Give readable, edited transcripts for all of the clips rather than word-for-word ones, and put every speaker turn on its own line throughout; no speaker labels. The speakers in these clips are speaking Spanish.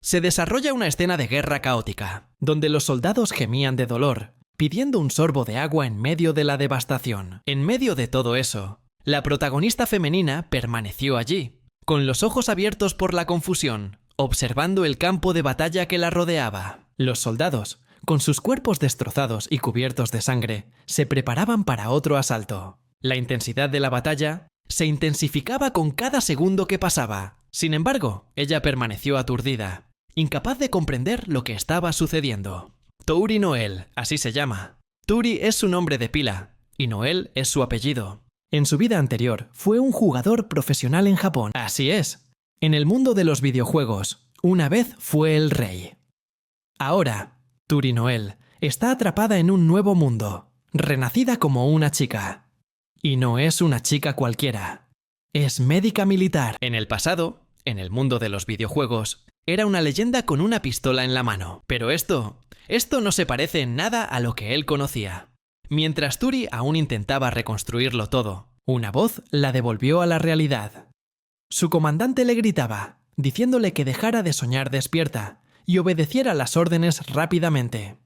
Se desarrolla una escena de guerra caótica, donde los soldados gemían de dolor, pidiendo un sorbo de agua en medio de la devastación. En medio de todo eso, la protagonista femenina permaneció allí, con los ojos abiertos por la confusión, observando el campo de batalla que la rodeaba. Los soldados, con sus cuerpos destrozados y cubiertos de sangre, se preparaban para otro asalto. La intensidad de la batalla se intensificaba con cada segundo que pasaba. Sin embargo, ella permaneció aturdida, incapaz de comprender lo que estaba sucediendo. Touri Noel, así se llama. Touri es su nombre de pila, y Noel es su apellido. En su vida anterior, fue un jugador profesional en Japón. Así es. En el mundo de los videojuegos, una vez fue el rey. Ahora, Touri Noel está atrapada en un nuevo mundo, renacida como una chica. Y no es una chica cualquiera. Es médica militar. En el pasado, en el mundo de los videojuegos, era una leyenda con una pistola en la mano. Pero esto no se parece en nada a lo que él conocía. Mientras Touri aún intentaba reconstruirlo todo, una voz la devolvió a la realidad. Su comandante le gritaba, diciéndole que dejara de soñar despierta y obedeciera las órdenes rápidamente.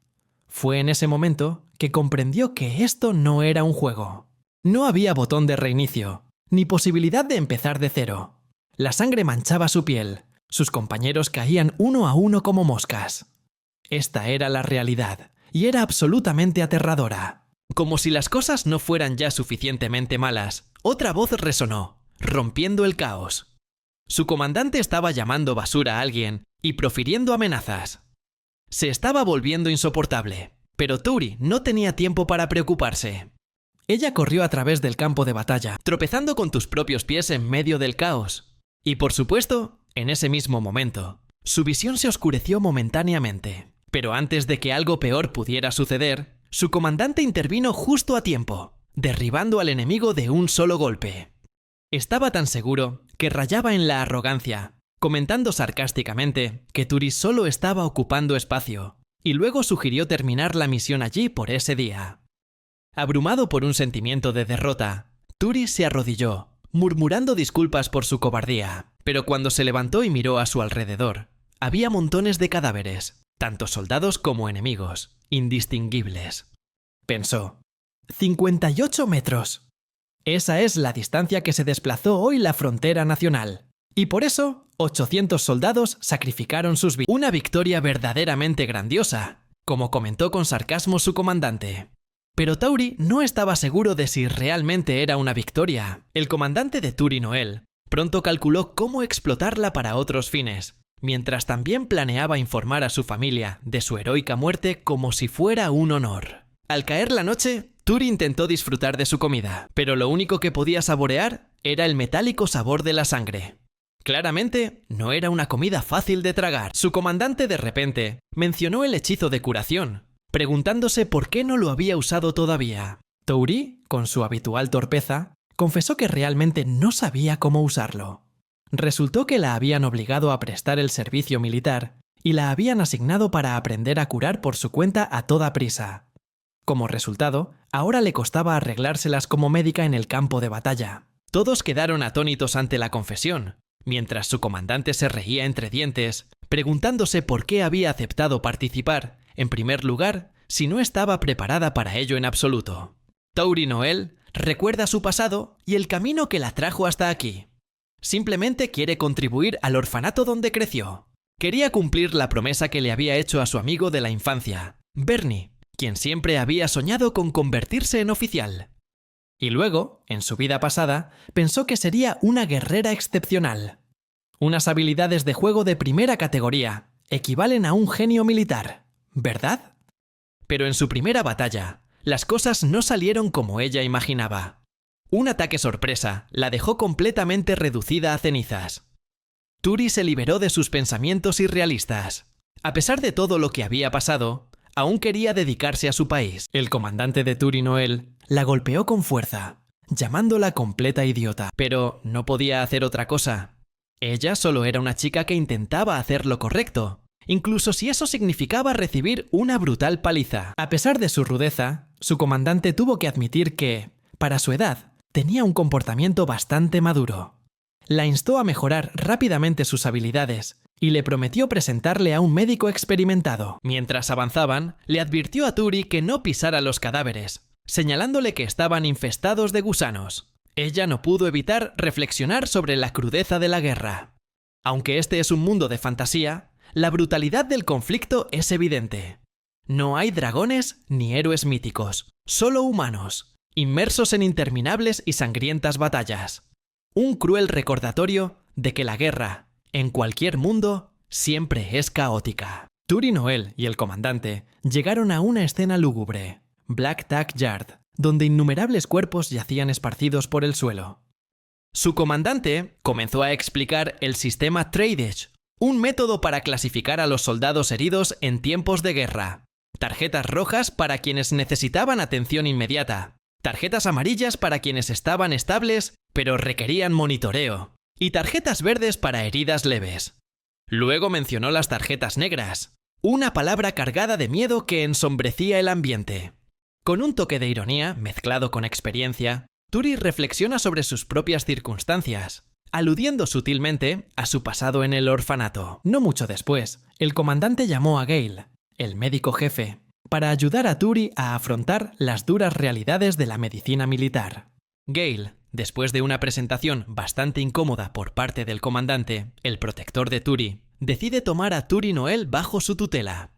Fue en ese momento que comprendió que esto no era un juego. No había botón de reinicio, ni posibilidad de empezar de cero. La sangre manchaba su piel, sus compañeros caían uno a uno como moscas. Esta era la realidad, y era absolutamente aterradora. Como si las cosas no fueran ya suficientemente malas, otra voz resonó, rompiendo el caos. Su comandante estaba llamando basura a alguien y profiriendo amenazas. Se estaba volviendo insoportable, pero Touri no tenía tiempo para preocuparse. Ella corrió a través del campo de batalla, tropezando con tus propios pies en medio del caos. Y por supuesto, en ese mismo momento, su visión se oscureció momentáneamente. Pero antes de que algo peor pudiera suceder, su comandante intervino justo a tiempo, derribando al enemigo de un solo golpe. Estaba tan seguro que rayaba en la arrogancia, comentando sarcásticamente que Touri solo estaba ocupando espacio, y luego sugirió terminar la misión allí por ese día. Abrumado por un sentimiento de derrota, Touri se arrodilló, murmurando disculpas por su cobardía, pero cuando se levantó y miró a su alrededor, había montones de cadáveres, tanto soldados como enemigos, indistinguibles. Pensó, 58 metros. Esa es la distancia que se desplazó hoy la frontera nacional. Y por eso, 800 soldados sacrificaron sus vidas. Una victoria verdaderamente grandiosa, como comentó con sarcasmo su comandante. Pero Touri no estaba seguro de si realmente era una victoria. El comandante de Touri Noel pronto calculó cómo explotarla para otros fines, mientras también planeaba informar a su familia de su heroica muerte como si fuera un honor. Al caer la noche, Touri intentó disfrutar de su comida, pero lo único que podía saborear era el metálico sabor de la sangre. Claramente, no era una comida fácil de tragar. Su comandante de repente mencionó el hechizo de curación, preguntándose por qué no lo había usado todavía. Touri, con su habitual torpeza, confesó que realmente no sabía cómo usarlo. Resultó que la habían obligado a prestar el servicio militar y la habían asignado para aprender a curar por su cuenta a toda prisa. Como resultado, ahora le costaba arreglárselas como médica en el campo de batalla. Todos quedaron atónitos ante la confesión, mientras su comandante se reía entre dientes, preguntándose por qué había aceptado participar, en primer lugar, si no estaba preparada para ello en absoluto. Touri Noel recuerda su pasado y el camino que la trajo hasta aquí. Simplemente quiere contribuir al orfanato donde creció. Quería cumplir la promesa que le había hecho a su amigo de la infancia, Bernie, quien siempre había soñado con convertirse en oficial. Y luego, en su vida pasada, pensó que sería una guerrera excepcional. Unas habilidades de juego de primera categoría equivalen a un genio militar, ¿verdad? Pero en su primera batalla, las cosas no salieron como ella imaginaba. Un ataque sorpresa la dejó completamente reducida a cenizas. Touri se liberó de sus pensamientos irrealistas. A pesar de todo lo que había pasado, aún quería dedicarse a su país. El comandante de Touri Noel la golpeó con fuerza, llamándola completa idiota. Pero no podía hacer otra cosa. Ella solo era una chica que intentaba hacer lo correcto, incluso si eso significaba recibir una brutal paliza. A pesar de su rudeza, su comandante tuvo que admitir que, para su edad, tenía un comportamiento bastante maduro. La instó a mejorar rápidamente sus habilidades y le prometió presentarle a un médico experimentado. Mientras avanzaban, le advirtió a Turi que no pisara los cadáveres, señalándole que estaban infestados de gusanos. Ella no pudo evitar reflexionar sobre la crudeza de la guerra. Aunque este es un mundo de fantasía, la brutalidad del conflicto es evidente. No hay dragones ni héroes míticos, solo humanos, inmersos en interminables y sangrientas batallas. Un cruel recordatorio de que la guerra, en cualquier mundo, siempre es caótica. Turi Noel y el comandante llegaron a una escena lúgubre, Black Tack Yard, donde innumerables cuerpos yacían esparcidos por el suelo. Su comandante comenzó a explicar el sistema Tradage, un método para clasificar a los soldados heridos en tiempos de guerra. Tarjetas rojas para quienes necesitaban atención inmediata, tarjetas amarillas para quienes estaban estables pero requerían monitoreo, y tarjetas verdes para heridas leves. Luego mencionó las tarjetas negras, una palabra cargada de miedo que ensombrecía el ambiente. Con un toque de ironía, mezclado con experiencia, Turi reflexiona sobre sus propias circunstancias, aludiendo sutilmente a su pasado en el orfanato. No mucho después, el comandante llamó a Gale, el médico jefe, para ayudar a Turi a afrontar las duras realidades de la medicina militar. Gale, después de una presentación bastante incómoda por parte del comandante, el protector de Turi, decide tomar a Turi Noel bajo su tutela.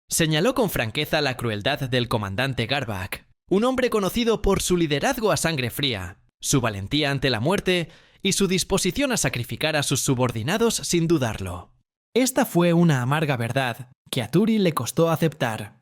Señaló con franqueza la crueldad del comandante Garback, un hombre conocido por su liderazgo a sangre fría, su valentía ante la muerte y su disposición a sacrificar a sus subordinados sin dudarlo. Esta fue una amarga verdad que a Turi le costó aceptar.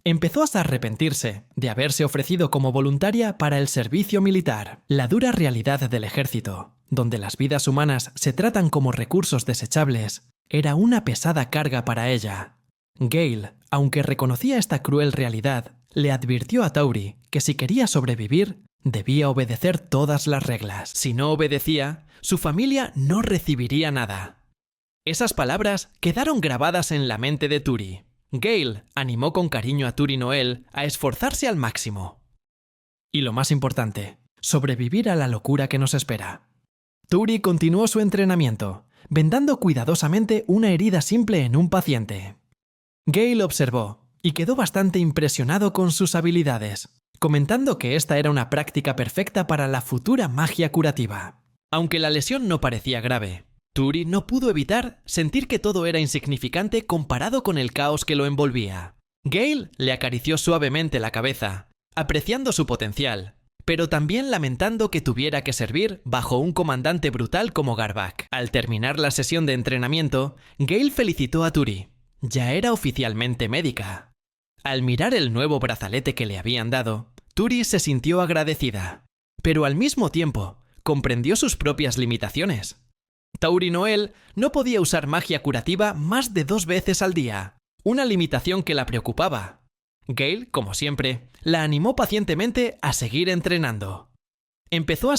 Empezó a arrepentirse de haberse ofrecido como voluntaria para el servicio militar. La dura realidad del ejército, donde las vidas humanas se tratan como recursos desechables, era una pesada carga para ella. Gale, aunque reconocía esta cruel realidad, le advirtió a Turi que si quería sobrevivir, debía obedecer todas las reglas. Si no obedecía, su familia no recibiría nada. Esas palabras quedaron grabadas en la mente de Turi. Gale animó con cariño a Turi Noel a esforzarse al máximo. Y lo más importante, sobrevivir a la locura que nos espera. Turi continuó su entrenamiento, vendando cuidadosamente una herida simple en un paciente. Gale observó y quedó bastante impresionado con sus habilidades, comentando que esta era una práctica perfecta para la futura magia curativa. Aunque la lesión no parecía grave, Turi no pudo evitar sentir que todo era insignificante comparado con el caos que lo envolvía. Gale le acarició suavemente la cabeza, apreciando su potencial, pero también lamentando que tuviera que servir bajo un comandante brutal como Garback. Al terminar la sesión de entrenamiento, Gale felicitó a Turi. Ya era oficialmente médica. Al mirar el nuevo brazalete que le habían dado, Turi se sintió agradecida, pero al mismo tiempo comprendió sus propias limitaciones. Turi Noel no podía usar magia curativa más de 2 veces al día, una limitación que la preocupaba. Gale, como siempre, la animó pacientemente a seguir entrenando. Empezó a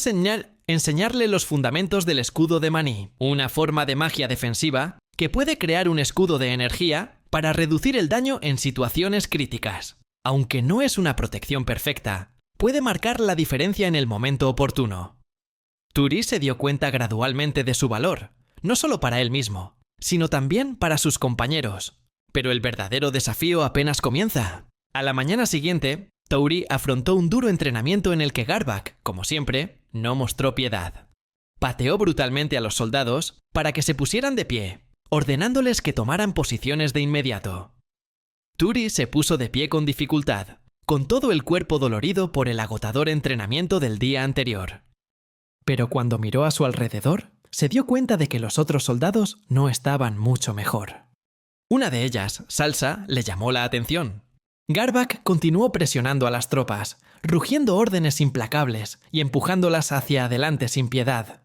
enseñarle los fundamentos del escudo de maní, una forma de magia defensiva que puede crear un escudo de energía para reducir el daño en situaciones críticas. Aunque no es una protección perfecta, puede marcar la diferencia en el momento oportuno. Turi se dio cuenta gradualmente de su valor, no solo para él mismo, sino también para sus compañeros. Pero el verdadero desafío apenas comienza. A la mañana siguiente, Turi afrontó un duro entrenamiento en el que Garback, como siempre, no mostró piedad. Pateó brutalmente a los soldados para que se pusieran de pie, ordenándoles que tomaran posiciones de inmediato. Turi se puso de pie con dificultad, con todo el cuerpo dolorido por el agotador entrenamiento del día anterior. Pero cuando miró a su alrededor, se dio cuenta de que los otros soldados no estaban mucho mejor. Una de ellas, Salsa, le llamó la atención. Garback continuó presionando a las tropas, rugiendo órdenes implacables y empujándolas hacia adelante sin piedad.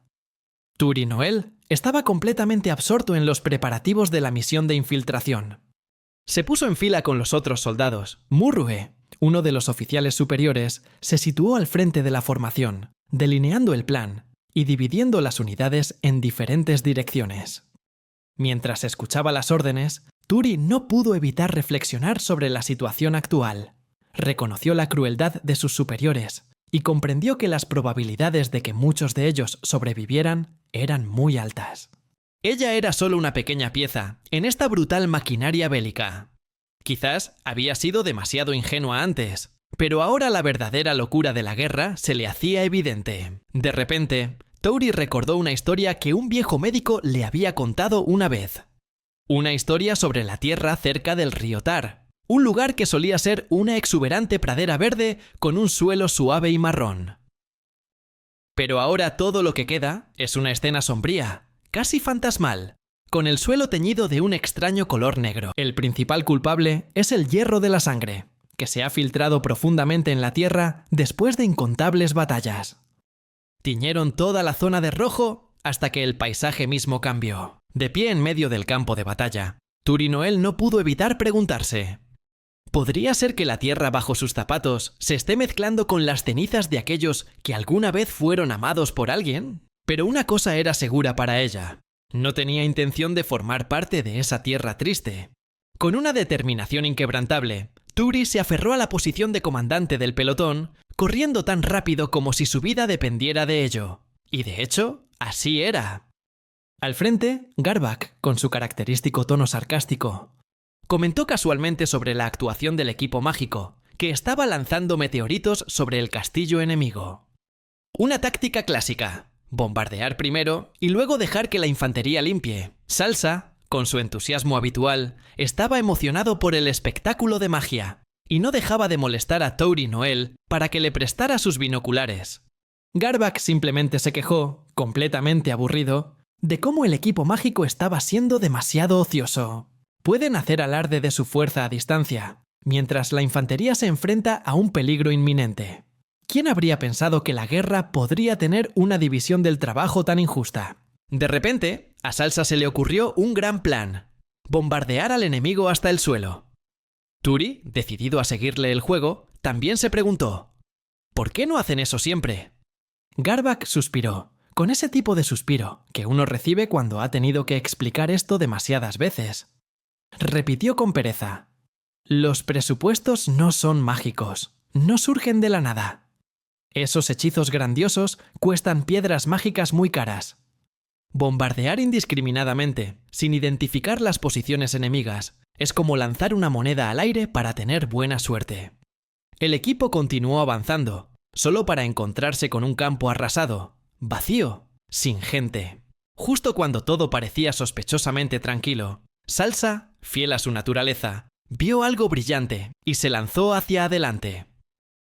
Turi Noel estaba completamente absorto en los preparativos de la misión de infiltración. Se puso en fila con los otros soldados. Murrue, uno de los oficiales superiores, se situó al frente de la formación, delineando el plan y dividiendo las unidades en diferentes direcciones. Mientras escuchaba las órdenes, Turi no pudo evitar reflexionar sobre la situación actual. Reconoció la crueldad de sus superiores y comprendió que las probabilidades de que muchos de ellos sobrevivieran eran muy altas. Ella era solo una pequeña pieza en esta brutal maquinaria bélica. Quizás había sido demasiado ingenua antes, pero ahora la verdadera locura de la guerra se le hacía evidente. De repente, Tori recordó una historia que un viejo médico le había contado una vez. Una historia sobre la tierra cerca del río Tar, un lugar que solía ser una exuberante pradera verde con un suelo suave y marrón. Pero ahora todo lo que queda es una escena sombría, casi fantasmal, con el suelo teñido de un extraño color negro. El principal culpable es el hierro de la sangre, que se ha filtrado profundamente en la tierra después de incontables batallas. Tiñeron toda la zona de rojo hasta que el paisaje mismo cambió. De pie en medio del campo de batalla, Turi Noel no pudo evitar preguntarse: ¿podría ser que la tierra bajo sus zapatos se esté mezclando con las cenizas de aquellos que alguna vez fueron amados por alguien? Pero una cosa era segura para ella: no tenía intención de formar parte de esa tierra triste. Con una determinación inquebrantable, Turi se aferró a la posición de comandante del pelotón, corriendo tan rápido como si su vida dependiera de ello. Y de hecho, así era. Al frente, Garback, con su característico tono sarcástico, comentó casualmente sobre la actuación del equipo mágico, que estaba lanzando meteoritos sobre el castillo enemigo. Una táctica clásica: bombardear primero y luego dejar que la infantería limpie. Salsa, con su entusiasmo habitual, estaba emocionado por el espectáculo de magia, y no dejaba de molestar a Tori Noel para que le prestara sus binoculares. Garback simplemente se quejó, completamente aburrido, de cómo el equipo mágico estaba siendo demasiado ocioso. Pueden hacer alarde de su fuerza a distancia, mientras la infantería se enfrenta a un peligro inminente. ¿Quién habría pensado que la guerra podría tener una división del trabajo tan injusta? De repente, a Salsa se le ocurrió un gran plan: bombardear al enemigo hasta el suelo. Turi, decidido a seguirle el juego, también se preguntó: ¿por qué no hacen eso siempre? Garback suspiró, con ese tipo de suspiro que uno recibe cuando ha tenido que explicar esto demasiadas veces. Repitió con pereza: los presupuestos no son mágicos, no surgen de la nada. Esos hechizos grandiosos cuestan piedras mágicas muy caras. Bombardear indiscriminadamente, sin identificar las posiciones enemigas, es como lanzar una moneda al aire para tener buena suerte. El equipo continuó avanzando, solo para encontrarse con un campo arrasado, vacío, sin gente. Justo cuando todo parecía sospechosamente tranquilo, Salsa, fiel a su naturaleza, vio algo brillante y se lanzó hacia adelante.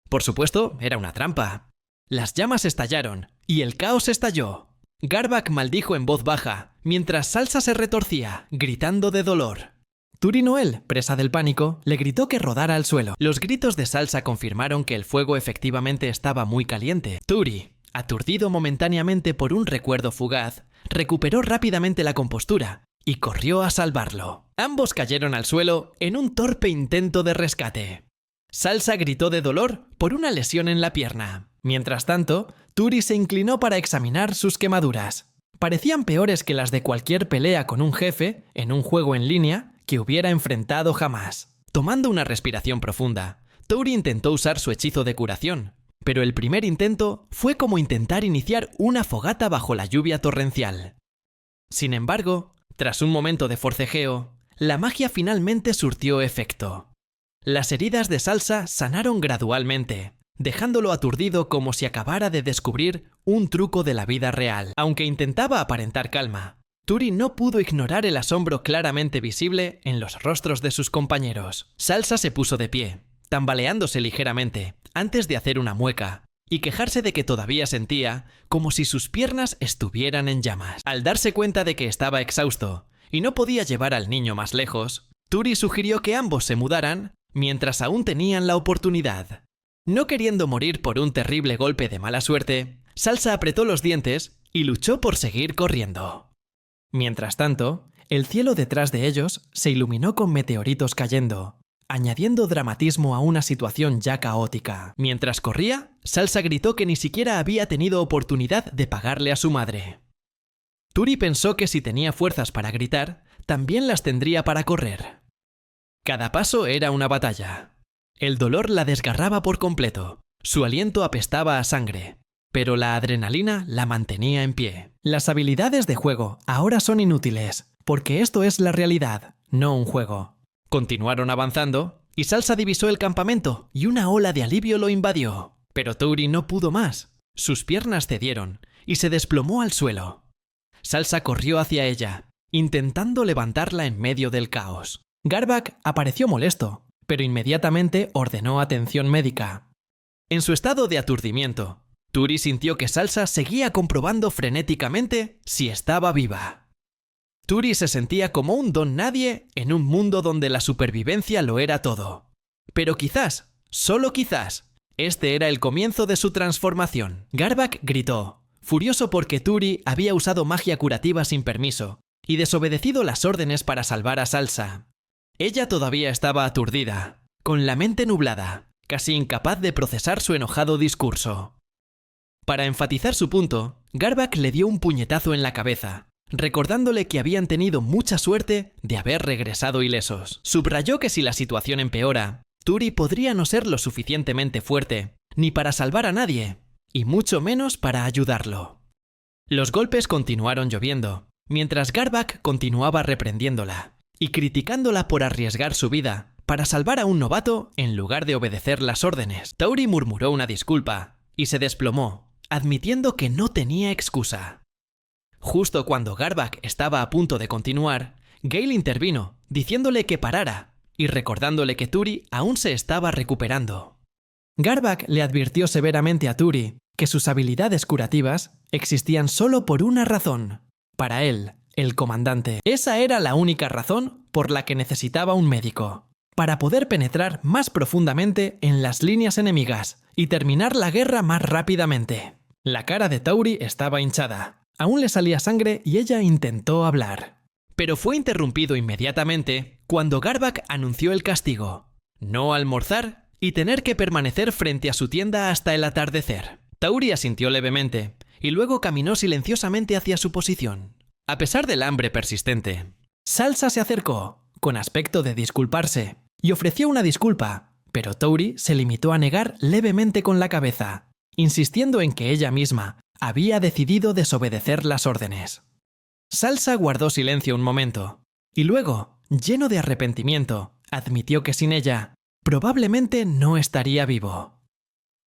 Por supuesto, era una trampa. Las llamas estallaron y el caos estalló. Garback maldijo en voz baja, mientras Salsa se retorcía, gritando de dolor. Turi Noel, presa del pánico, le gritó que rodara al suelo. Los gritos de Salsa confirmaron que el fuego efectivamente estaba muy caliente. Turi, aturdido momentáneamente por un recuerdo fugaz, recuperó rápidamente la compostura y corrió a salvarlo. Ambos cayeron al suelo en un torpe intento de rescate. Salsa gritó de dolor por una lesión en la pierna. Mientras tanto, Turi se inclinó para examinar sus quemaduras. Parecían peores que las de cualquier pelea con un jefe en un juego en línea que hubiera enfrentado jamás. Tomando una respiración profunda, Turi intentó usar su hechizo de curación, pero el primer intento fue como intentar iniciar una fogata bajo la lluvia torrencial. Sin embargo, tras un momento de forcejeo, la magia finalmente surtió efecto. Las heridas de Salsa sanaron gradualmente, dejándolo aturdido como si acabara de descubrir un truco de la vida real. Aunque intentaba aparentar calma, Turi no pudo ignorar el asombro claramente visible en los rostros de sus compañeros. Salsa se puso de pie, tambaleándose ligeramente, antes de hacer una mueca, y quejarse de que todavía sentía como si sus piernas estuvieran en llamas. Al darse cuenta de que estaba exhausto y no podía llevar al niño más lejos, Turi sugirió que ambos se mudaran mientras aún tenían la oportunidad. No queriendo morir por un terrible golpe de mala suerte, Salsa apretó los dientes y luchó por seguir corriendo. Mientras tanto, el cielo detrás de ellos se iluminó con meteoritos cayendo, añadiendo dramatismo a una situación ya caótica. Mientras corría, Salsa gritó que ni siquiera había tenido oportunidad de pagarle a su madre. Turi pensó que si tenía fuerzas para gritar, también las tendría para correr. Cada paso era una batalla. El dolor la desgarraba por completo, su aliento apestaba a sangre, pero la adrenalina la mantenía en pie. Las habilidades de juego ahora son inútiles, porque esto es la realidad, no un juego. Continuaron avanzando, y Salsa divisó el campamento, y una ola de alivio lo invadió. Pero Touri no pudo más. Sus piernas cedieron, y se desplomó al suelo. Salsa corrió hacia ella, intentando levantarla en medio del caos. Garback apareció molesto, pero inmediatamente ordenó atención médica. En su estado de aturdimiento, Touri sintió que Salsa seguía comprobando frenéticamente si estaba viva. Touri se sentía como un don nadie en un mundo donde la supervivencia lo era todo. Pero quizás, solo quizás, este era el comienzo de su transformación. Garback gritó, furioso porque Touri había usado magia curativa sin permiso y desobedecido las órdenes para salvar a Salsa. Ella todavía estaba aturdida, con la mente nublada, casi incapaz de procesar su enojado discurso. Para enfatizar su punto, Garback le dio un puñetazo en la cabeza, recordándole que habían tenido mucha suerte de haber regresado ilesos. Subrayó que si la situación empeora, Touri podría no ser lo suficientemente fuerte, ni para salvar a nadie, y mucho menos para ayudarlo. Los golpes continuaron lloviendo, mientras Garback continuaba reprendiéndola y criticándola por arriesgar su vida para salvar a un novato en lugar de obedecer las órdenes. Touri murmuró una disculpa y se desplomó, admitiendo que no tenía excusa. Justo cuando Garback estaba a punto de continuar, Gale intervino, diciéndole que parara y recordándole que Touri aún se estaba recuperando. Garback le advirtió severamente a Touri que sus habilidades curativas existían solo por una razón. Para él, el comandante. Esa era la única razón por la que necesitaba un médico, para poder penetrar más profundamente en las líneas enemigas y terminar la guerra más rápidamente. La cara de Touri estaba hinchada. Aún le salía sangre y ella intentó hablar. Pero fue interrumpido inmediatamente cuando Garback anunció el castigo: no almorzar y tener que permanecer frente a su tienda hasta el atardecer. Touri asintió levemente y luego caminó silenciosamente hacia su posición. A pesar del hambre persistente, Salsa se acercó, con aspecto de disculparse, y ofreció una disculpa, pero Touri se limitó a negar levemente con la cabeza, insistiendo en que ella misma había decidido desobedecer las órdenes. Salsa guardó silencio un momento, y luego, lleno de arrepentimiento, admitió que sin ella, probablemente no estaría vivo.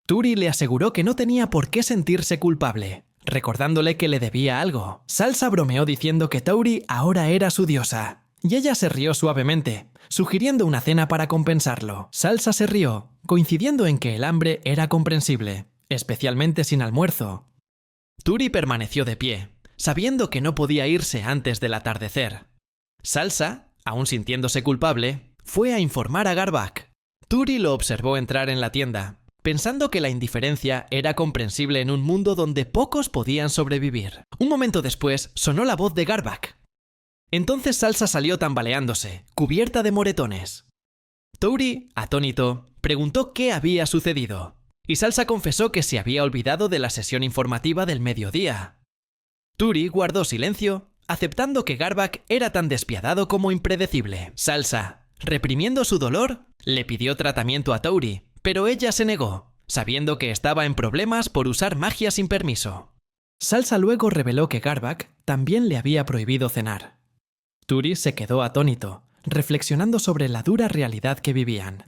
Touri le aseguró que no tenía por qué sentirse culpable, recordándole que le debía algo. Salsa bromeó diciendo que Touri ahora era su diosa, y ella se rió suavemente, sugiriendo una cena para compensarlo. Salsa se rió, coincidiendo en que el hambre era comprensible, especialmente sin almuerzo. Touri permaneció de pie, sabiendo que no podía irse antes del atardecer. Salsa, aún sintiéndose culpable, fue a informar a Garback. Touri lo observó entrar en la tienda, pensando que la indiferencia era comprensible en un mundo donde pocos podían sobrevivir. Un momento después sonó la voz de Garback. Entonces Salsa salió tambaleándose, cubierta de moretones. Touri, atónito, preguntó qué había sucedido, y Salsa confesó que se había olvidado de la sesión informativa del mediodía. Touri guardó silencio, aceptando que Garback era tan despiadado como impredecible. Salsa, reprimiendo su dolor, le pidió tratamiento a Touri, pero ella se negó, sabiendo que estaba en problemas por usar magia sin permiso. Salsa luego reveló que Garback también le había prohibido cenar. Touri se quedó atónito, reflexionando sobre la dura realidad que vivían.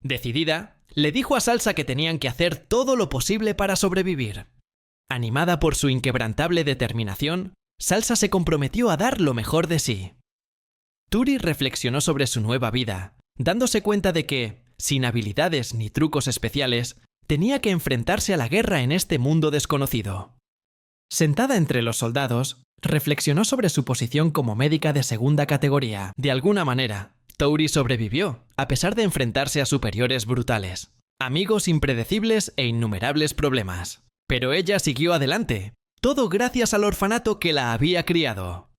Decidida, le dijo a Salsa que tenían que hacer todo lo posible para sobrevivir. Animada por su inquebrantable determinación, Salsa se comprometió a dar lo mejor de sí. Touri reflexionó sobre su nueva vida, dándose cuenta de que, sin habilidades ni trucos especiales, tenía que enfrentarse a la guerra en este mundo desconocido. Sentada entre los soldados, reflexionó sobre su posición como médica de segunda categoría. De alguna manera, Touri sobrevivió, a pesar de enfrentarse a superiores brutales, amigos impredecibles e innumerables problemas. Pero ella siguió adelante, todo gracias al orfanato que la había criado.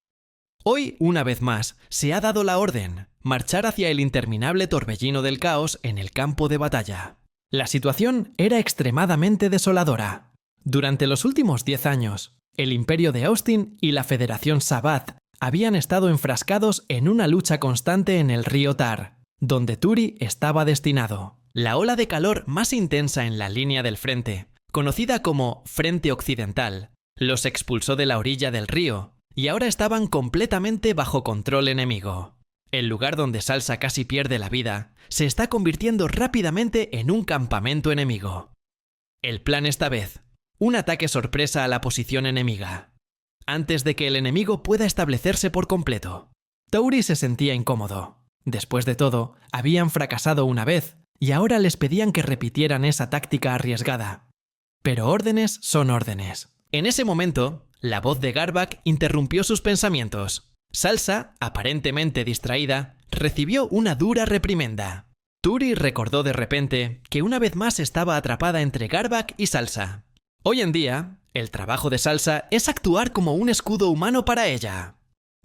Hoy, una vez más, se ha dado la orden: marchar hacia el interminable torbellino del caos en el campo de batalla. La situación era extremadamente desoladora. Durante los últimos 10 años, el Imperio de Austin y la Federación Sabbath habían estado enfrascados en una lucha constante en el río Tar, donde Touri estaba destinado. La ola de calor más intensa en la línea del frente, conocida como Frente Occidental, Los expulsó de la orilla del río y ahora estaban completamente bajo control enemigo. El lugar donde Salsa casi pierde la vida se está convirtiendo rápidamente en un campamento enemigo. El plan esta vez: un ataque sorpresa a la posición enemiga, antes de que el enemigo pueda establecerse por completo. Touri se sentía incómodo. Después de todo, habían fracasado una vez y ahora les pedían que repitieran esa táctica arriesgada. Pero órdenes son órdenes. En ese momento, la voz de Garback interrumpió sus pensamientos. Salsa, aparentemente distraída, recibió una dura reprimenda. Touri recordó de repente que una vez más estaba atrapada entre Garback y Salsa. Hoy en día, el trabajo de Salsa es actuar como un escudo humano para ella.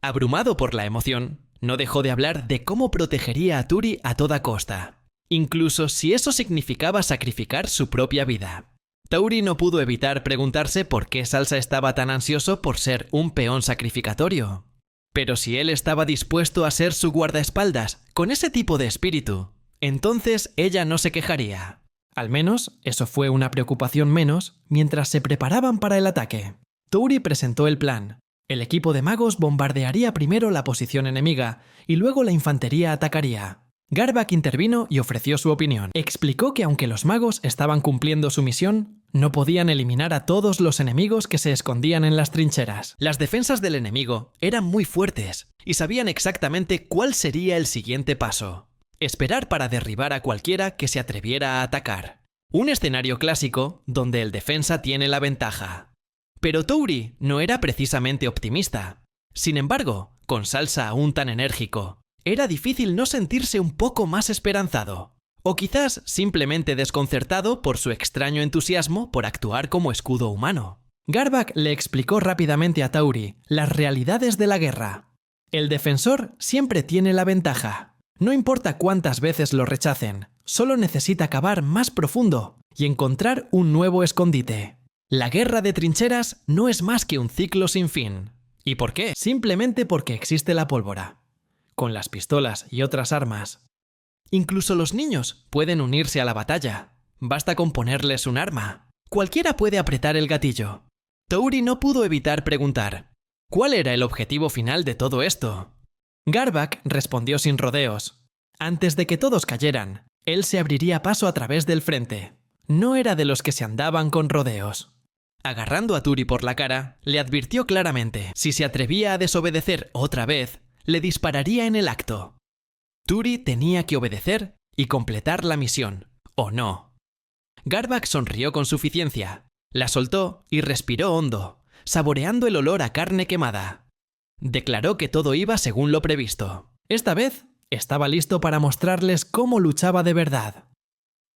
Abrumado por la emoción, no dejó de hablar de cómo protegería a Touri a toda costa, incluso si eso significaba sacrificar su propia vida. Touri no pudo evitar preguntarse por qué Salsa estaba tan ansioso por ser un peón sacrificatorio. Pero si él estaba dispuesto a ser su guardaespaldas con ese tipo de espíritu, entonces ella no se quejaría. Al menos, eso fue una preocupación menos mientras se preparaban para el ataque. Touri presentó el plan. El equipo de magos bombardearía primero la posición enemiga y luego la infantería atacaría. Garback intervino y ofreció su opinión. Explicó que aunque los magos estaban cumpliendo su misión, no podían eliminar a todos los enemigos que se escondían en las trincheras. Las defensas del enemigo eran muy fuertes y sabían exactamente cuál sería el siguiente paso: esperar para derribar a cualquiera que se atreviera a atacar. Un escenario clásico donde el defensa tiene la ventaja. Pero Touri no era precisamente optimista. Sin embargo, con Salsa aún tan enérgico, era difícil no sentirse un poco más esperanzado. O quizás simplemente desconcertado por su extraño entusiasmo por actuar como escudo humano. Garback le explicó rápidamente a Touri las realidades de la guerra. El defensor siempre tiene la ventaja. No importa cuántas veces lo rechacen, solo necesita cavar más profundo y encontrar un nuevo escondite. La guerra de trincheras no es más que un ciclo sin fin. ¿Y por qué? Simplemente porque existe la pólvora. Con las pistolas y otras armas, incluso los niños pueden unirse a la batalla. Basta con ponerles un arma. Cualquiera puede apretar el gatillo. Touri no pudo evitar preguntar: ¿cuál era el objetivo final de todo esto? Garback respondió sin rodeos. Antes de que todos cayeran, él se abriría paso a través del frente. No era de los que se andaban con rodeos. Agarrando a Touri por la cara, le advirtió claramente: si se atrevía a desobedecer otra vez, le dispararía en el acto. Touri tenía que obedecer y completar la misión, o no. Garback sonrió con suficiencia, la soltó y respiró hondo, saboreando el olor a carne quemada. Declaró que todo iba según lo previsto. Esta vez estaba listo para mostrarles cómo luchaba de verdad.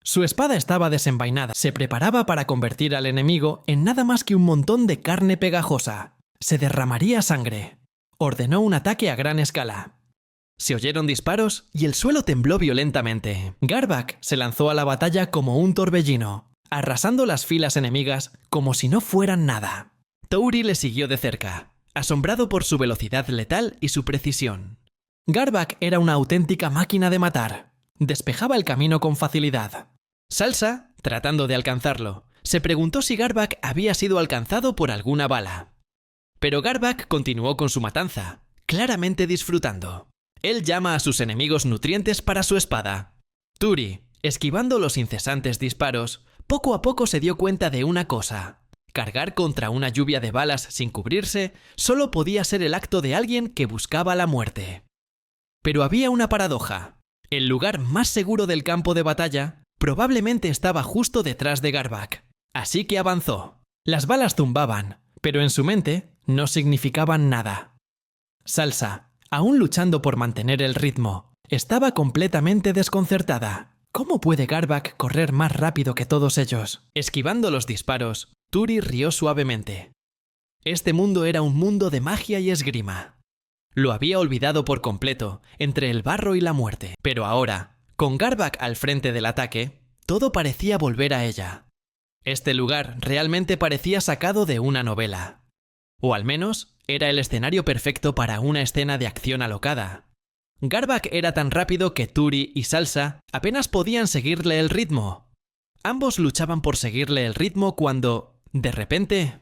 Su espada estaba desenvainada, se preparaba para convertir al enemigo en nada más que un montón de carne pegajosa. Se derramaría sangre. Ordenó un ataque a gran escala. Se oyeron disparos y el suelo tembló violentamente. Garback se lanzó a la batalla como un torbellino, arrasando las filas enemigas como si no fueran nada. Touri le siguió de cerca, asombrado por su velocidad letal y su precisión. Garback era una auténtica máquina de matar. Despejaba el camino con facilidad. Salsa, tratando de alcanzarlo, se preguntó si Garback había sido alcanzado por alguna bala. Pero Garback continuó con su matanza, claramente disfrutando. Él llama a sus enemigos nutrientes para su espada. Touri, esquivando los incesantes disparos, poco a poco se dio cuenta de una cosa: cargar contra una lluvia de balas sin cubrirse solo podía ser el acto de alguien que buscaba la muerte. Pero había una paradoja. El lugar más seguro del campo de batalla probablemente estaba justo detrás de Garback. Así que avanzó. Las balas zumbaban, pero en su mente no significaban nada. Salsa, aún luchando por mantener el ritmo, estaba completamente desconcertada. ¿Cómo puede Garback correr más rápido que todos ellos? Esquivando los disparos, Touri rió suavemente. Este mundo era un mundo de magia y esgrima. Lo había olvidado por completo, entre el barro y la muerte. Pero ahora, con Garback al frente del ataque, todo parecía volver a ella. Este lugar realmente parecía sacado de una novela. O al menos, era el escenario perfecto para una escena de acción alocada. Garback era tan rápido que Touri y Salsa apenas podían seguirle el ritmo. Ambos luchaban por seguirle el ritmo cuando, de repente,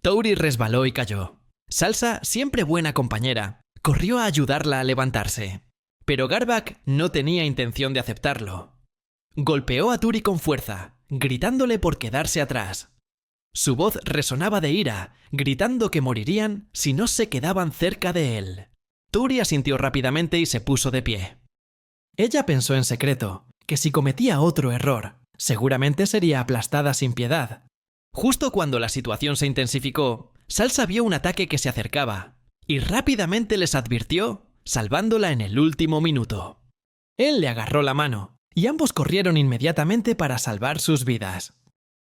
Tori resbaló y cayó. Salsa, siempre buena compañera, corrió a ayudarla a levantarse. Pero Garback no tenía intención de aceptarlo. Golpeó a Turi con fuerza, gritándole por quedarse atrás. Su voz resonaba de ira, gritando que morirían si no se quedaban cerca de él. Turi asintió rápidamente y se puso de pie. Ella pensó en secreto que si cometía otro error, seguramente sería aplastada sin piedad. Justo cuando la situación se intensificó, Salsa vio un ataque que se acercaba y rápidamente les advirtió, salvándola en el último minuto. Él le agarró la mano y ambos corrieron inmediatamente para salvar sus vidas.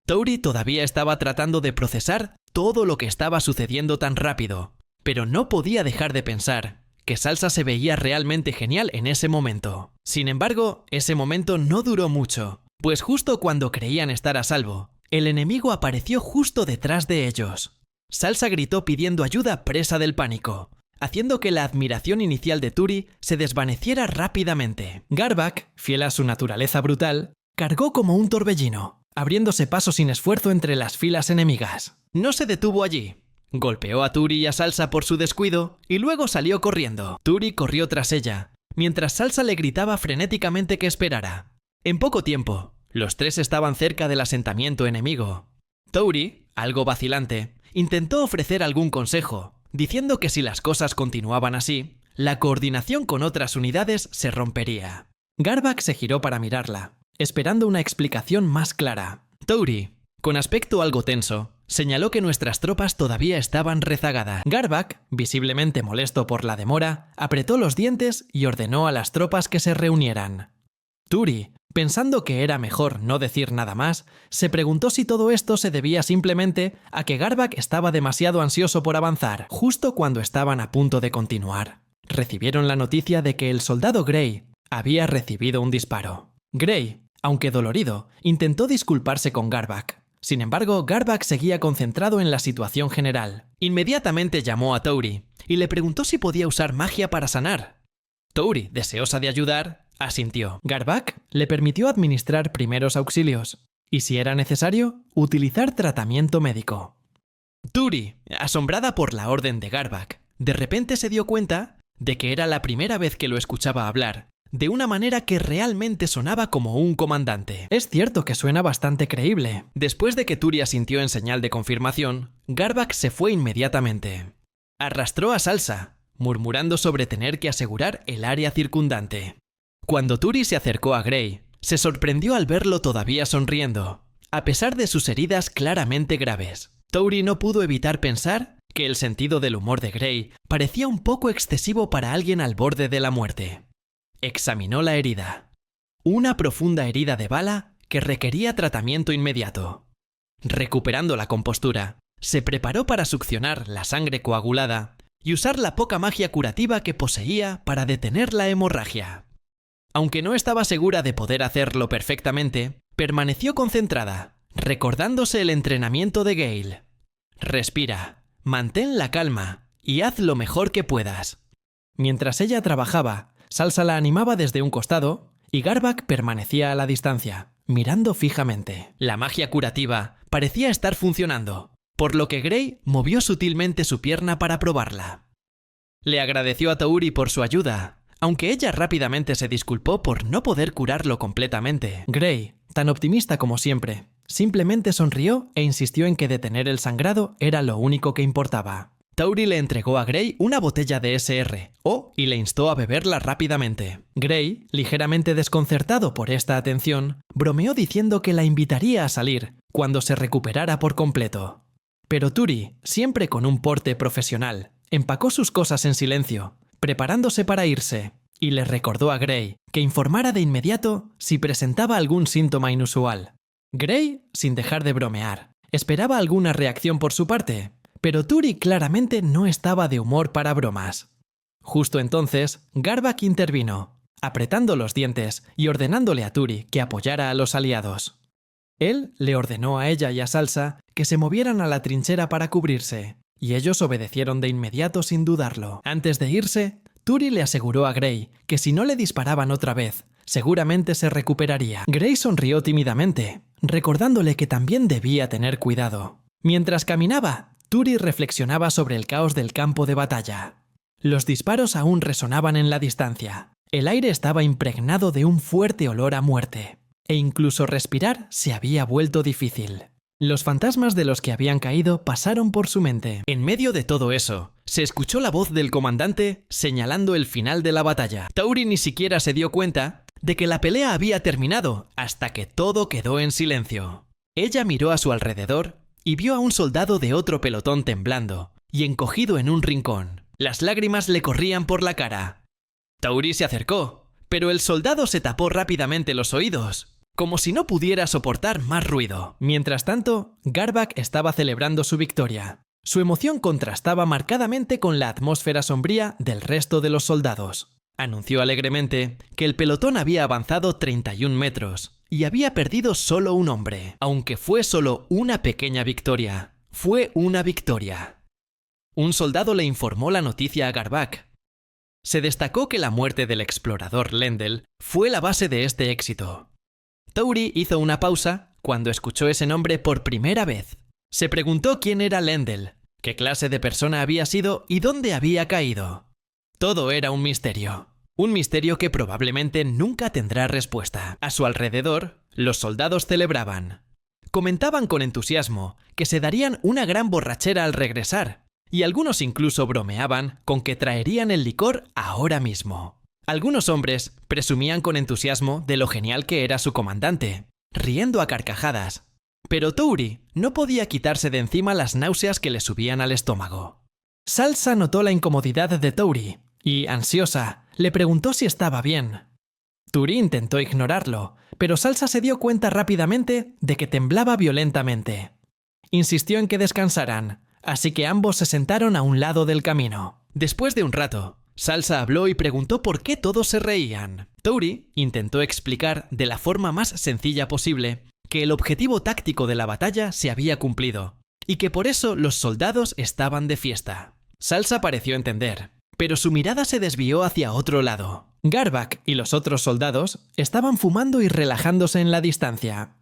Tori todavía estaba tratando de procesar todo lo que estaba sucediendo tan rápido, pero no podía dejar de pensar que Salsa se veía realmente genial en ese momento. Sin embargo, ese momento no duró mucho, pues justo cuando creían estar a salvo, el enemigo apareció justo detrás de ellos. Salsa gritó pidiendo ayuda presa del pánico, haciendo que la admiración inicial de Turi se desvaneciera rápidamente. Garback, fiel a su naturaleza brutal, cargó como un torbellino, abriéndose paso sin esfuerzo entre las filas enemigas. No se detuvo allí. Golpeó a Turi y a Salsa por su descuido y luego salió corriendo. Turi corrió tras ella, mientras Salsa le gritaba frenéticamente que esperara. En poco tiempo, los tres estaban cerca del asentamiento enemigo. Turi, algo vacilante, intentó ofrecer algún consejo, diciendo que si las cosas continuaban así, la coordinación con otras unidades se rompería. Garback se giró para mirarla, esperando una explicación más clara. Tori, con aspecto algo tenso, señaló que nuestras tropas todavía estaban rezagadas. Garback, visiblemente molesto por la demora, apretó los dientes y ordenó a las tropas que se reunieran. Turi, pensando que era mejor no decir nada más, se preguntó si todo esto se debía simplemente a que Garback estaba demasiado ansioso por avanzar. Justo cuando estaban a punto de continuar, recibieron la noticia de que el soldado Gray había recibido un disparo. Gray, aunque dolorido, intentó disculparse con Garback. Sin embargo, Garback seguía concentrado en la situación general. Inmediatamente llamó a Tori y le preguntó si podía usar magia para sanar. Tori, deseosa de ayudar, asintió. Garback le permitió administrar primeros auxilios y, si era necesario, utilizar tratamiento médico. Turi, asombrada por la orden de Garback, de repente se dio cuenta de que era la primera vez que lo escuchaba hablar, de una manera que realmente sonaba como un comandante. Es cierto que suena bastante creíble. Después de que Turi asintió en señal de confirmación, Garback se fue inmediatamente. Arrastró a Salsa, murmurando sobre tener que asegurar el área circundante. Cuando Turi se acercó a Gray, se sorprendió al verlo todavía sonriendo, a pesar de sus heridas claramente graves. Turi no pudo evitar pensar que el sentido del humor de Gray parecía un poco excesivo para alguien al borde de la muerte. Examinó la herida. Una profunda herida de bala que requería tratamiento inmediato. Recuperando la compostura, se preparó para succionar la sangre coagulada y usar la poca magia curativa que poseía para detener la hemorragia. Aunque no estaba segura de poder hacerlo perfectamente, permaneció concentrada, recordándose el entrenamiento de Gale. Respira, mantén la calma y haz lo mejor que puedas. Mientras ella trabajaba, Salsa la animaba desde un costado y Garback permanecía a la distancia, mirando fijamente. La magia curativa parecía estar funcionando, por lo que Gray movió sutilmente su pierna para probarla. Le agradeció a Tori por su ayuda, aunque ella rápidamente se disculpó por no poder curarlo completamente. Gray, tan optimista como siempre, simplemente sonrió e insistió en que detener el sangrado era lo único que importaba. Tori le entregó a Gray una botella de SR y le instó a beberla rápidamente. Gray, ligeramente desconcertado por esta atención, bromeó diciendo que la invitaría a salir cuando se recuperara por completo. Pero Turi, siempre con un porte profesional, empacó sus cosas en silencio, preparándose para irse, y le recordó a Gray que informara de inmediato si presentaba algún síntoma inusual. Gray, sin dejar de bromear, esperaba alguna reacción por su parte, pero Turi claramente no estaba de humor para bromas. Justo entonces, Garback intervino, apretando los dientes y ordenándole a Turi que apoyara a los aliados. Él le ordenó a ella y a Salsa que se movieran a la trinchera para cubrirse, y ellos obedecieron de inmediato sin dudarlo. Antes de irse, Turi le aseguró a Gray que si no le disparaban otra vez, seguramente se recuperaría. Gray sonrió tímidamente, recordándole que también debía tener cuidado. Mientras caminaba, Turi reflexionaba sobre el caos del campo de batalla. Los disparos aún resonaban en la distancia. El aire estaba impregnado de un fuerte olor a muerte, e incluso respirar se había vuelto difícil. Los fantasmas de los que habían caído pasaron por su mente. En medio de todo eso, se escuchó la voz del comandante señalando el final de la batalla. Tauri ni siquiera se dio cuenta de que la pelea había terminado hasta que todo quedó en silencio. Ella miró a su alrededor y vio a un soldado de otro pelotón temblando y encogido en un rincón. Las lágrimas le corrían por la cara. Tauri se acercó, pero el soldado se tapó rápidamente los oídos, como si no pudiera soportar más ruido. Mientras tanto, Garbak estaba celebrando su victoria. Su emoción contrastaba marcadamente con la atmósfera sombría del resto de los soldados. Anunció alegremente que el pelotón había avanzado 31 metros y había perdido solo un hombre. Aunque fue solo una pequeña victoria, fue una victoria. Un soldado le informó la noticia a Garbak. Se destacó que la muerte del explorador Lendl fue la base de este éxito. Tauri hizo una pausa cuando escuchó ese nombre por primera vez. Se preguntó quién era Lendl, qué clase de persona había sido y dónde había caído. Todo era un misterio que probablemente nunca tendrá respuesta. A su alrededor, los soldados celebraban. Comentaban con entusiasmo que se darían una gran borrachera al regresar, y algunos incluso bromeaban con que traerían el licor ahora mismo. Algunos hombres presumían con entusiasmo de lo genial que era su comandante, riendo a carcajadas. Pero Tauri no podía quitarse de encima las náuseas que le subían al estómago. Salsa notó la incomodidad de Tauri y, ansiosa, le preguntó si estaba bien. Turi intentó ignorarlo, pero Salsa se dio cuenta rápidamente de que temblaba violentamente. Insistió en que descansaran, así que ambos se sentaron a un lado del camino. Después de un rato, Salsa habló y preguntó por qué todos se reían. Tauri intentó explicar de la forma más sencilla posible que el objetivo táctico de la batalla se había cumplido y que por eso los soldados estaban de fiesta. Salsa pareció entender, pero su mirada se desvió hacia otro lado. Garbak y los otros soldados estaban fumando y relajándose en la distancia.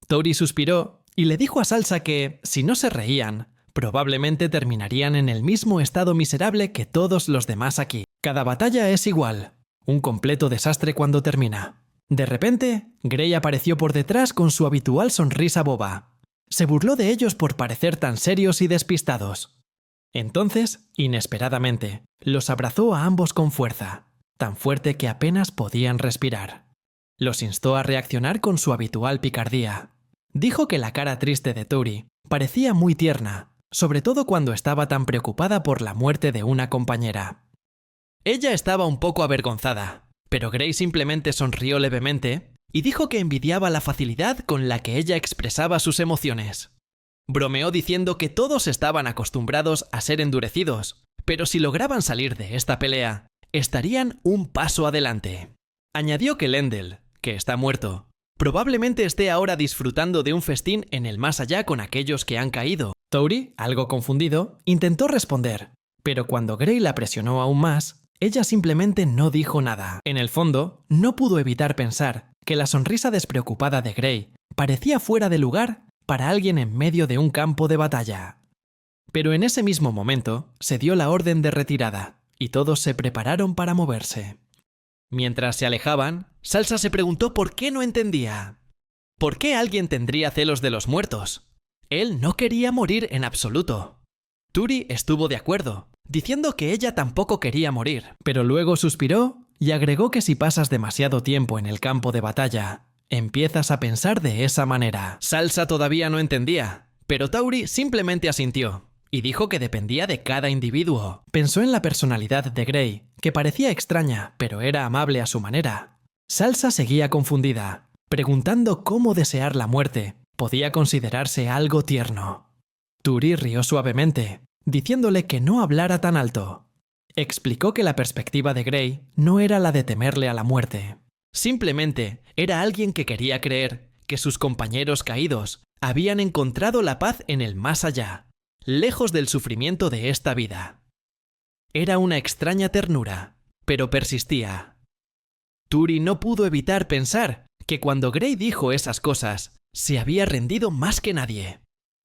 Tauri suspiró y le dijo a Salsa que, si no se reían, probablemente terminarían en el mismo estado miserable que todos los demás aquí. Cada batalla es igual, un completo desastre cuando termina. De repente, Gray apareció por detrás con su habitual sonrisa boba. Se burló de ellos por parecer tan serios y despistados. Entonces, inesperadamente, los abrazó a ambos con fuerza, tan fuerte que apenas podían respirar. Los instó a reaccionar con su habitual picardía. Dijo que la cara triste de Tauri parecía muy tierna, sobre todo cuando estaba tan preocupada por la muerte de una compañera. Ella estaba un poco avergonzada, pero Gray simplemente sonrió levemente y dijo que envidiaba la facilidad con la que ella expresaba sus emociones. Bromeó diciendo que todos estaban acostumbrados a ser endurecidos, pero si lograban salir de esta pelea, estarían un paso adelante. Añadió que Lendl, que está muerto, probablemente esté ahora disfrutando de un festín en el más allá con aquellos que han caído. Tauri, algo confundido, intentó responder, pero cuando Gray la presionó aún más, ella simplemente no dijo nada. En el fondo, no pudo evitar pensar que la sonrisa despreocupada de Gray parecía fuera de lugar para alguien en medio de un campo de batalla. Pero en ese mismo momento se dio la orden de retirada y todos se prepararon para moverse. Mientras se alejaban, Salsa se preguntó por qué no entendía. ¿Por qué alguien tendría celos de los muertos? Él no quería morir en absoluto. Turi estuvo de acuerdo, diciendo que ella tampoco quería morir, pero luego suspiró y agregó que si pasas demasiado tiempo en el campo de batalla, empiezas a pensar de esa manera. Salsa todavía no entendía, pero Tauri simplemente asintió y dijo que dependía de cada individuo. Pensó en la personalidad de Gray, que parecía extraña, pero era amable a su manera. Salsa seguía confundida, preguntando cómo desear la muerte podía considerarse algo tierno. Turi rió suavemente, diciéndole que no hablara tan alto. Explicó que la perspectiva de Gray no era la de temerle a la muerte. Simplemente era alguien que quería creer que sus compañeros caídos habían encontrado la paz en el más allá, lejos del sufrimiento de esta vida. Era una extraña ternura, pero persistía. Turi no pudo evitar pensar que cuando Gray dijo esas cosas, se había rendido más que nadie.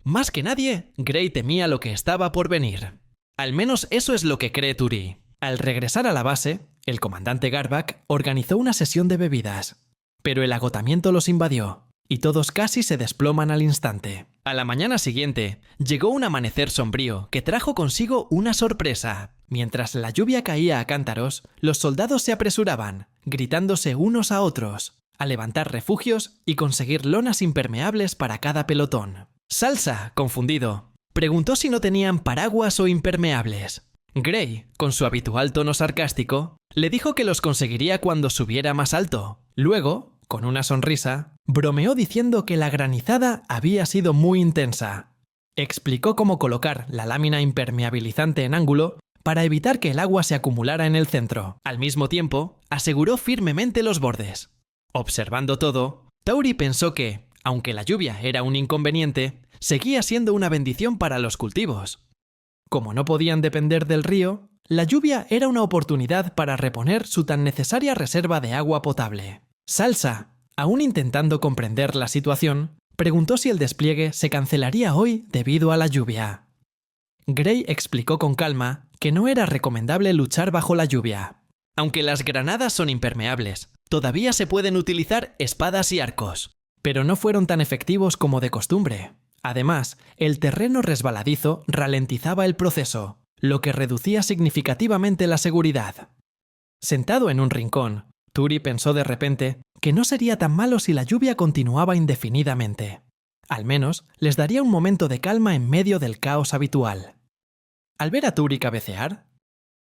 Más que nadie, Gray temía lo que estaba por venir. Al menos eso es lo que cree Turi. Al regresar a la base, el comandante Garback organizó una sesión de bebidas, pero el agotamiento los invadió, y todos casi se desploman al instante. A la mañana siguiente, llegó un amanecer sombrío que trajo consigo una sorpresa. Mientras la lluvia caía a cántaros, los soldados se apresuraban, gritándose unos a otros, a levantar refugios y conseguir lonas impermeables para cada pelotón. Salsa, confundido, preguntó si no tenían paraguas o impermeables. Gray, con su habitual tono sarcástico, le dijo que los conseguiría cuando subiera más alto. Luego, con una sonrisa, bromeó diciendo que la granizada había sido muy intensa. Explicó cómo colocar la lámina impermeabilizante en ángulo para evitar que el agua se acumulara en el centro. Al mismo tiempo, aseguró firmemente los bordes. Observando todo, Tauri pensó que, aunque la lluvia era un inconveniente, seguía siendo una bendición para los cultivos. Como no podían depender del río, la lluvia era una oportunidad para reponer su tan necesaria reserva de agua potable. Salsa, aún intentando comprender la situación, preguntó si el despliegue se cancelaría hoy debido a la lluvia. Gray explicó con calma que no era recomendable luchar bajo la lluvia. Aunque las granadas son impermeables, todavía se pueden utilizar espadas y arcos, pero no fueron tan efectivos como de costumbre. Además, el terreno resbaladizo ralentizaba el proceso, lo que reducía significativamente la seguridad. Sentado en un rincón, Turi pensó de repente que no sería tan malo si la lluvia continuaba indefinidamente. Al menos les daría un momento de calma en medio del caos habitual. Al ver a Turi cabecear,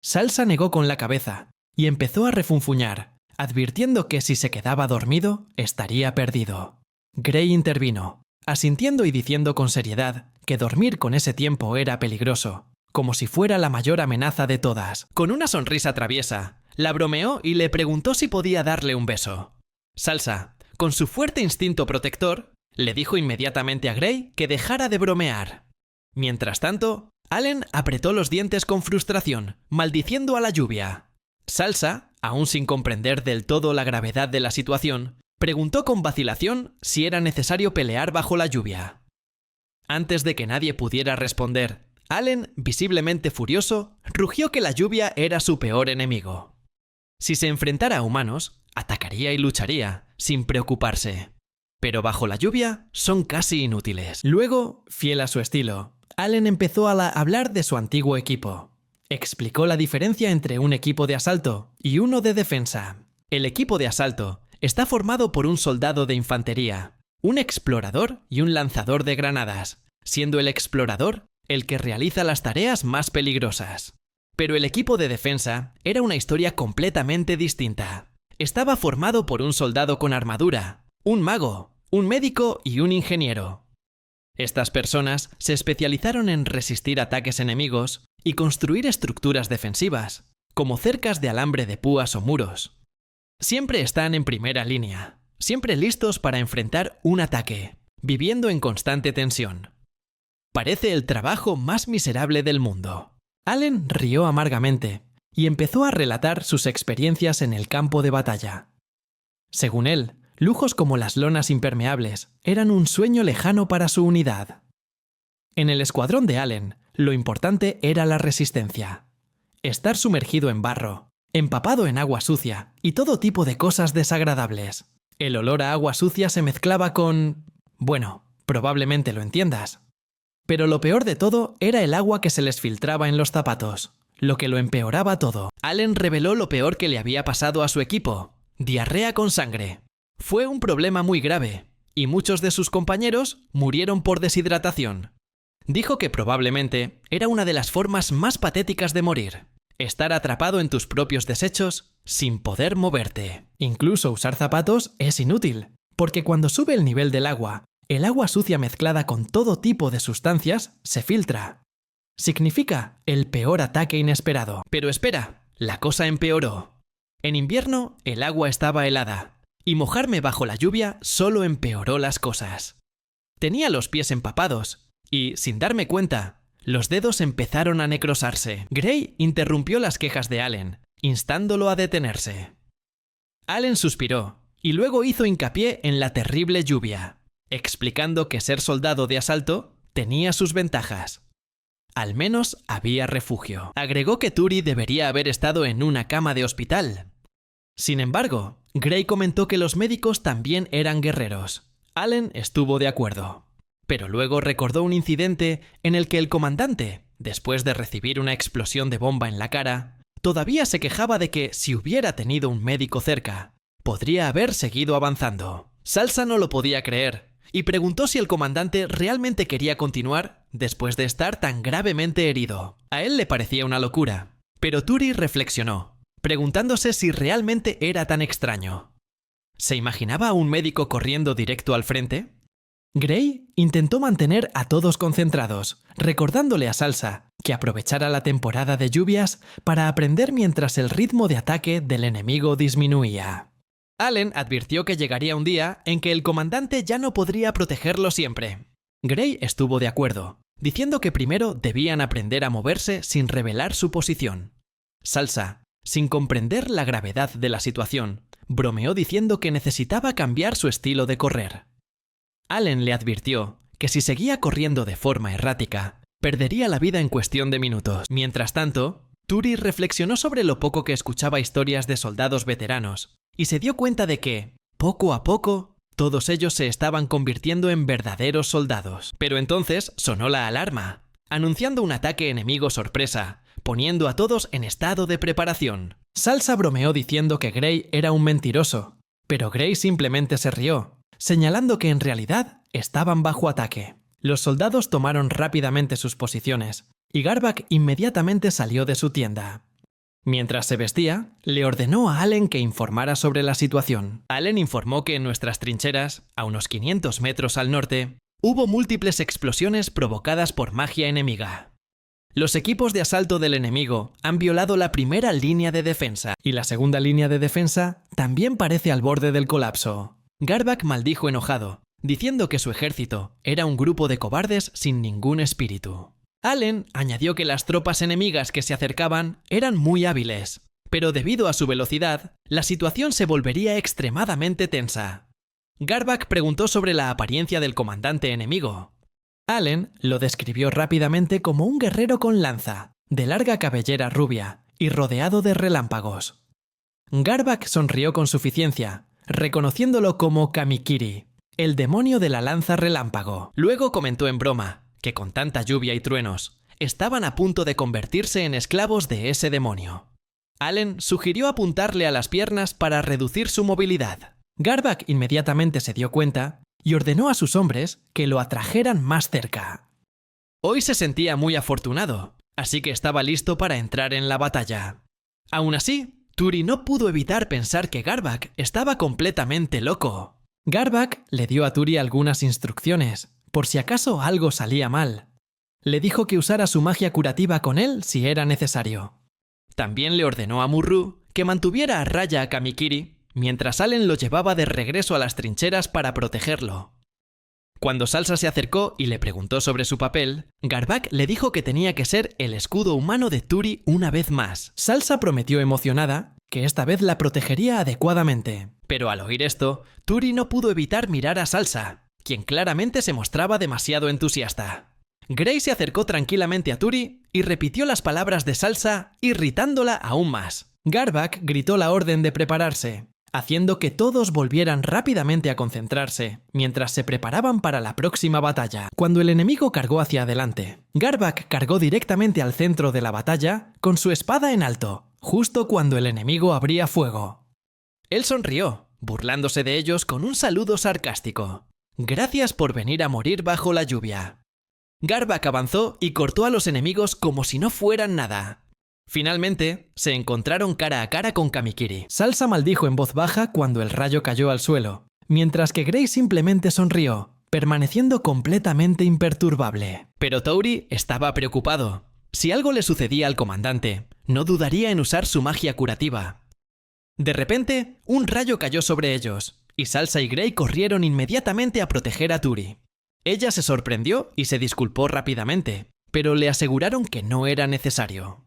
Salsa negó con la cabeza y empezó a refunfuñar, advirtiendo que si se quedaba dormido, estaría perdido. Gray intervino, asintiendo y diciendo con seriedad que dormir con ese tiempo era peligroso, como si fuera la mayor amenaza de todas. Con una sonrisa traviesa, la bromeó y le preguntó si podía darle un beso. Salsa, con su fuerte instinto protector, le dijo inmediatamente a Gray que dejara de bromear. Mientras tanto, Allen apretó los dientes con frustración, maldiciendo a la lluvia. Salsa, aún sin comprender del todo la gravedad de la situación, preguntó con vacilación si era necesario pelear bajo la lluvia. Antes de que nadie pudiera responder, Allen, visiblemente furioso, rugió que la lluvia era su peor enemigo. Si se enfrentara a humanos, atacaría y lucharía, sin preocuparse. Pero bajo la lluvia son casi inútiles. Luego, fiel a su estilo, Allen empezó a hablar de su antiguo equipo. Explicó la diferencia entre un equipo de asalto y uno de defensa. El equipo de asalto está formado por un soldado de infantería, un explorador y un lanzador de granadas, siendo el explorador el que realiza las tareas más peligrosas. Pero el equipo de defensa era una historia completamente distinta. Estaba formado por un soldado con armadura, un mago, un médico y un ingeniero. Estas personas se especializaron en resistir ataques enemigos y construir estructuras defensivas, como cercas de alambre de púas o muros. Siempre están en primera línea, siempre listos para enfrentar un ataque, viviendo en constante tensión. Parece el trabajo más miserable del mundo. Allen rió amargamente y empezó a relatar sus experiencias en el campo de batalla. Según él, lujos como las lonas impermeables eran un sueño lejano para su unidad. En el escuadrón de Allen, lo importante era la resistencia. Estar sumergido en barro, empapado en agua sucia y todo tipo de cosas desagradables. El olor a agua sucia se mezclaba con... bueno, probablemente lo entiendas. Pero lo peor de todo era el agua que se les filtraba en los zapatos, lo que lo empeoraba todo. Allen reveló lo peor que le había pasado a su equipo: diarrea con sangre. Fue un problema muy grave, y muchos de sus compañeros murieron por deshidratación. Dijo que probablemente era una de las formas más patéticas de morir: estar atrapado en tus propios desechos sin poder moverte. Incluso usar zapatos es inútil, porque cuando sube el nivel del agua, el agua sucia mezclada con todo tipo de sustancias se filtra. Significa el peor ataque inesperado. Pero espera, la cosa empeoró. En invierno, el agua estaba helada, y mojarme bajo la lluvia solo empeoró las cosas. Tenía los pies empapados, y, sin darme cuenta, los dedos empezaron a necrosarse. Gray interrumpió las quejas de Allen, instándolo a detenerse. Allen suspiró, y luego hizo hincapié en la terrible lluvia, explicando que ser soldado de asalto tenía sus ventajas. Al menos había refugio. Agregó que Turi debería haber estado en una cama de hospital. Sin embargo, Gray comentó que los médicos también eran guerreros. Allen estuvo de acuerdo. Pero luego recordó un incidente en el que el comandante, después de recibir una explosión de bomba en la cara, todavía se quejaba de que si hubiera tenido un médico cerca, podría haber seguido avanzando. Salsa no lo podía creer y preguntó si el comandante realmente quería continuar después de estar tan gravemente herido. A él le parecía una locura, pero Turi reflexionó, preguntándose si realmente era tan extraño. ¿Se imaginaba a un médico corriendo directo al frente? Gray intentó mantener a todos concentrados, recordándole a Salsa que aprovechara la temporada de lluvias para aprender mientras el ritmo de ataque del enemigo disminuía. Allen advirtió que llegaría un día en que el comandante ya no podría protegerlo siempre. Gray estuvo de acuerdo, diciendo que primero debían aprender a moverse sin revelar su posición. Salsa, sin comprender la gravedad de la situación, bromeó diciendo que necesitaba cambiar su estilo de correr. Allen le advirtió que si seguía corriendo de forma errática, perdería la vida en cuestión de minutos. Mientras tanto, Turi reflexionó sobre lo poco que escuchaba historias de soldados veteranos y se dio cuenta de que, poco a poco, todos ellos se estaban convirtiendo en verdaderos soldados. Pero entonces sonó la alarma, anunciando un ataque enemigo sorpresa, poniendo a todos en estado de preparación. Salsa bromeó diciendo que Gray era un mentiroso, pero Gray simplemente se rió, señalando que en realidad estaban bajo ataque. Los soldados tomaron rápidamente sus posiciones, y Garback inmediatamente salió de su tienda. Mientras se vestía, le ordenó a Allen que informara sobre la situación. Allen informó que en nuestras trincheras, a unos 500 metros al norte, hubo múltiples explosiones provocadas por magia enemiga. Los equipos de asalto del enemigo han violado la primera línea de defensa, y la segunda línea de defensa también parece al borde del colapso. Garback maldijo enojado, diciendo que su ejército era un grupo de cobardes sin ningún espíritu. Allen añadió que las tropas enemigas que se acercaban eran muy hábiles, pero debido a su velocidad, la situación se volvería extremadamente tensa. Garback preguntó sobre la apariencia del comandante enemigo. Allen lo describió rápidamente como un guerrero con lanza, de larga cabellera rubia y rodeado de relámpagos. Garback sonrió con suficiencia, reconociéndolo como Kamikiri, el demonio de la lanza relámpago. Luego comentó en broma que con tanta lluvia y truenos, estaban a punto de convertirse en esclavos de ese demonio. Allen sugirió apuntarle a las piernas para reducir su movilidad. Garback inmediatamente se dio cuenta y ordenó a sus hombres que lo atrajeran más cerca. Hoy se sentía muy afortunado, así que estaba listo para entrar en la batalla. Aún así, Turi no pudo evitar pensar que Garback estaba completamente loco. Garback le dio a Turi algunas instrucciones, por si acaso algo salía mal. Le dijo que usara su magia curativa con él si era necesario. También le ordenó a Murru que mantuviera a raya a Kamikiri, mientras Allen lo llevaba de regreso a las trincheras para protegerlo. Cuando Salsa se acercó y le preguntó sobre su papel, Garback le dijo que tenía que ser el escudo humano de Turi una vez más. Salsa prometió emocionada que esta vez la protegería adecuadamente. Pero al oír esto, Turi no pudo evitar mirar a Salsa, quien claramente se mostraba demasiado entusiasta. Gray se acercó tranquilamente a Turi y repitió las palabras de Salsa, irritándola aún más. Garback gritó la orden de prepararse, haciendo que todos volvieran rápidamente a concentrarse, mientras se preparaban para la próxima batalla. Cuando el enemigo cargó hacia adelante, Garback cargó directamente al centro de la batalla con su espada en alto, justo cuando el enemigo abría fuego. Él sonrió, burlándose de ellos con un saludo sarcástico. «Gracias por venir a morir bajo la lluvia». Garback avanzó y cortó a los enemigos como si no fueran nada. Finalmente, se encontraron cara a cara con Kamikiri. Salsa maldijo en voz baja cuando el rayo cayó al suelo, mientras que Gray simplemente sonrió, permaneciendo completamente imperturbable. Pero Turi estaba preocupado. Si algo le sucedía al comandante, no dudaría en usar su magia curativa. De repente, un rayo cayó sobre ellos, y Salsa y Gray corrieron inmediatamente a proteger a Turi. Ella se sorprendió y se disculpó rápidamente, pero le aseguraron que no era necesario.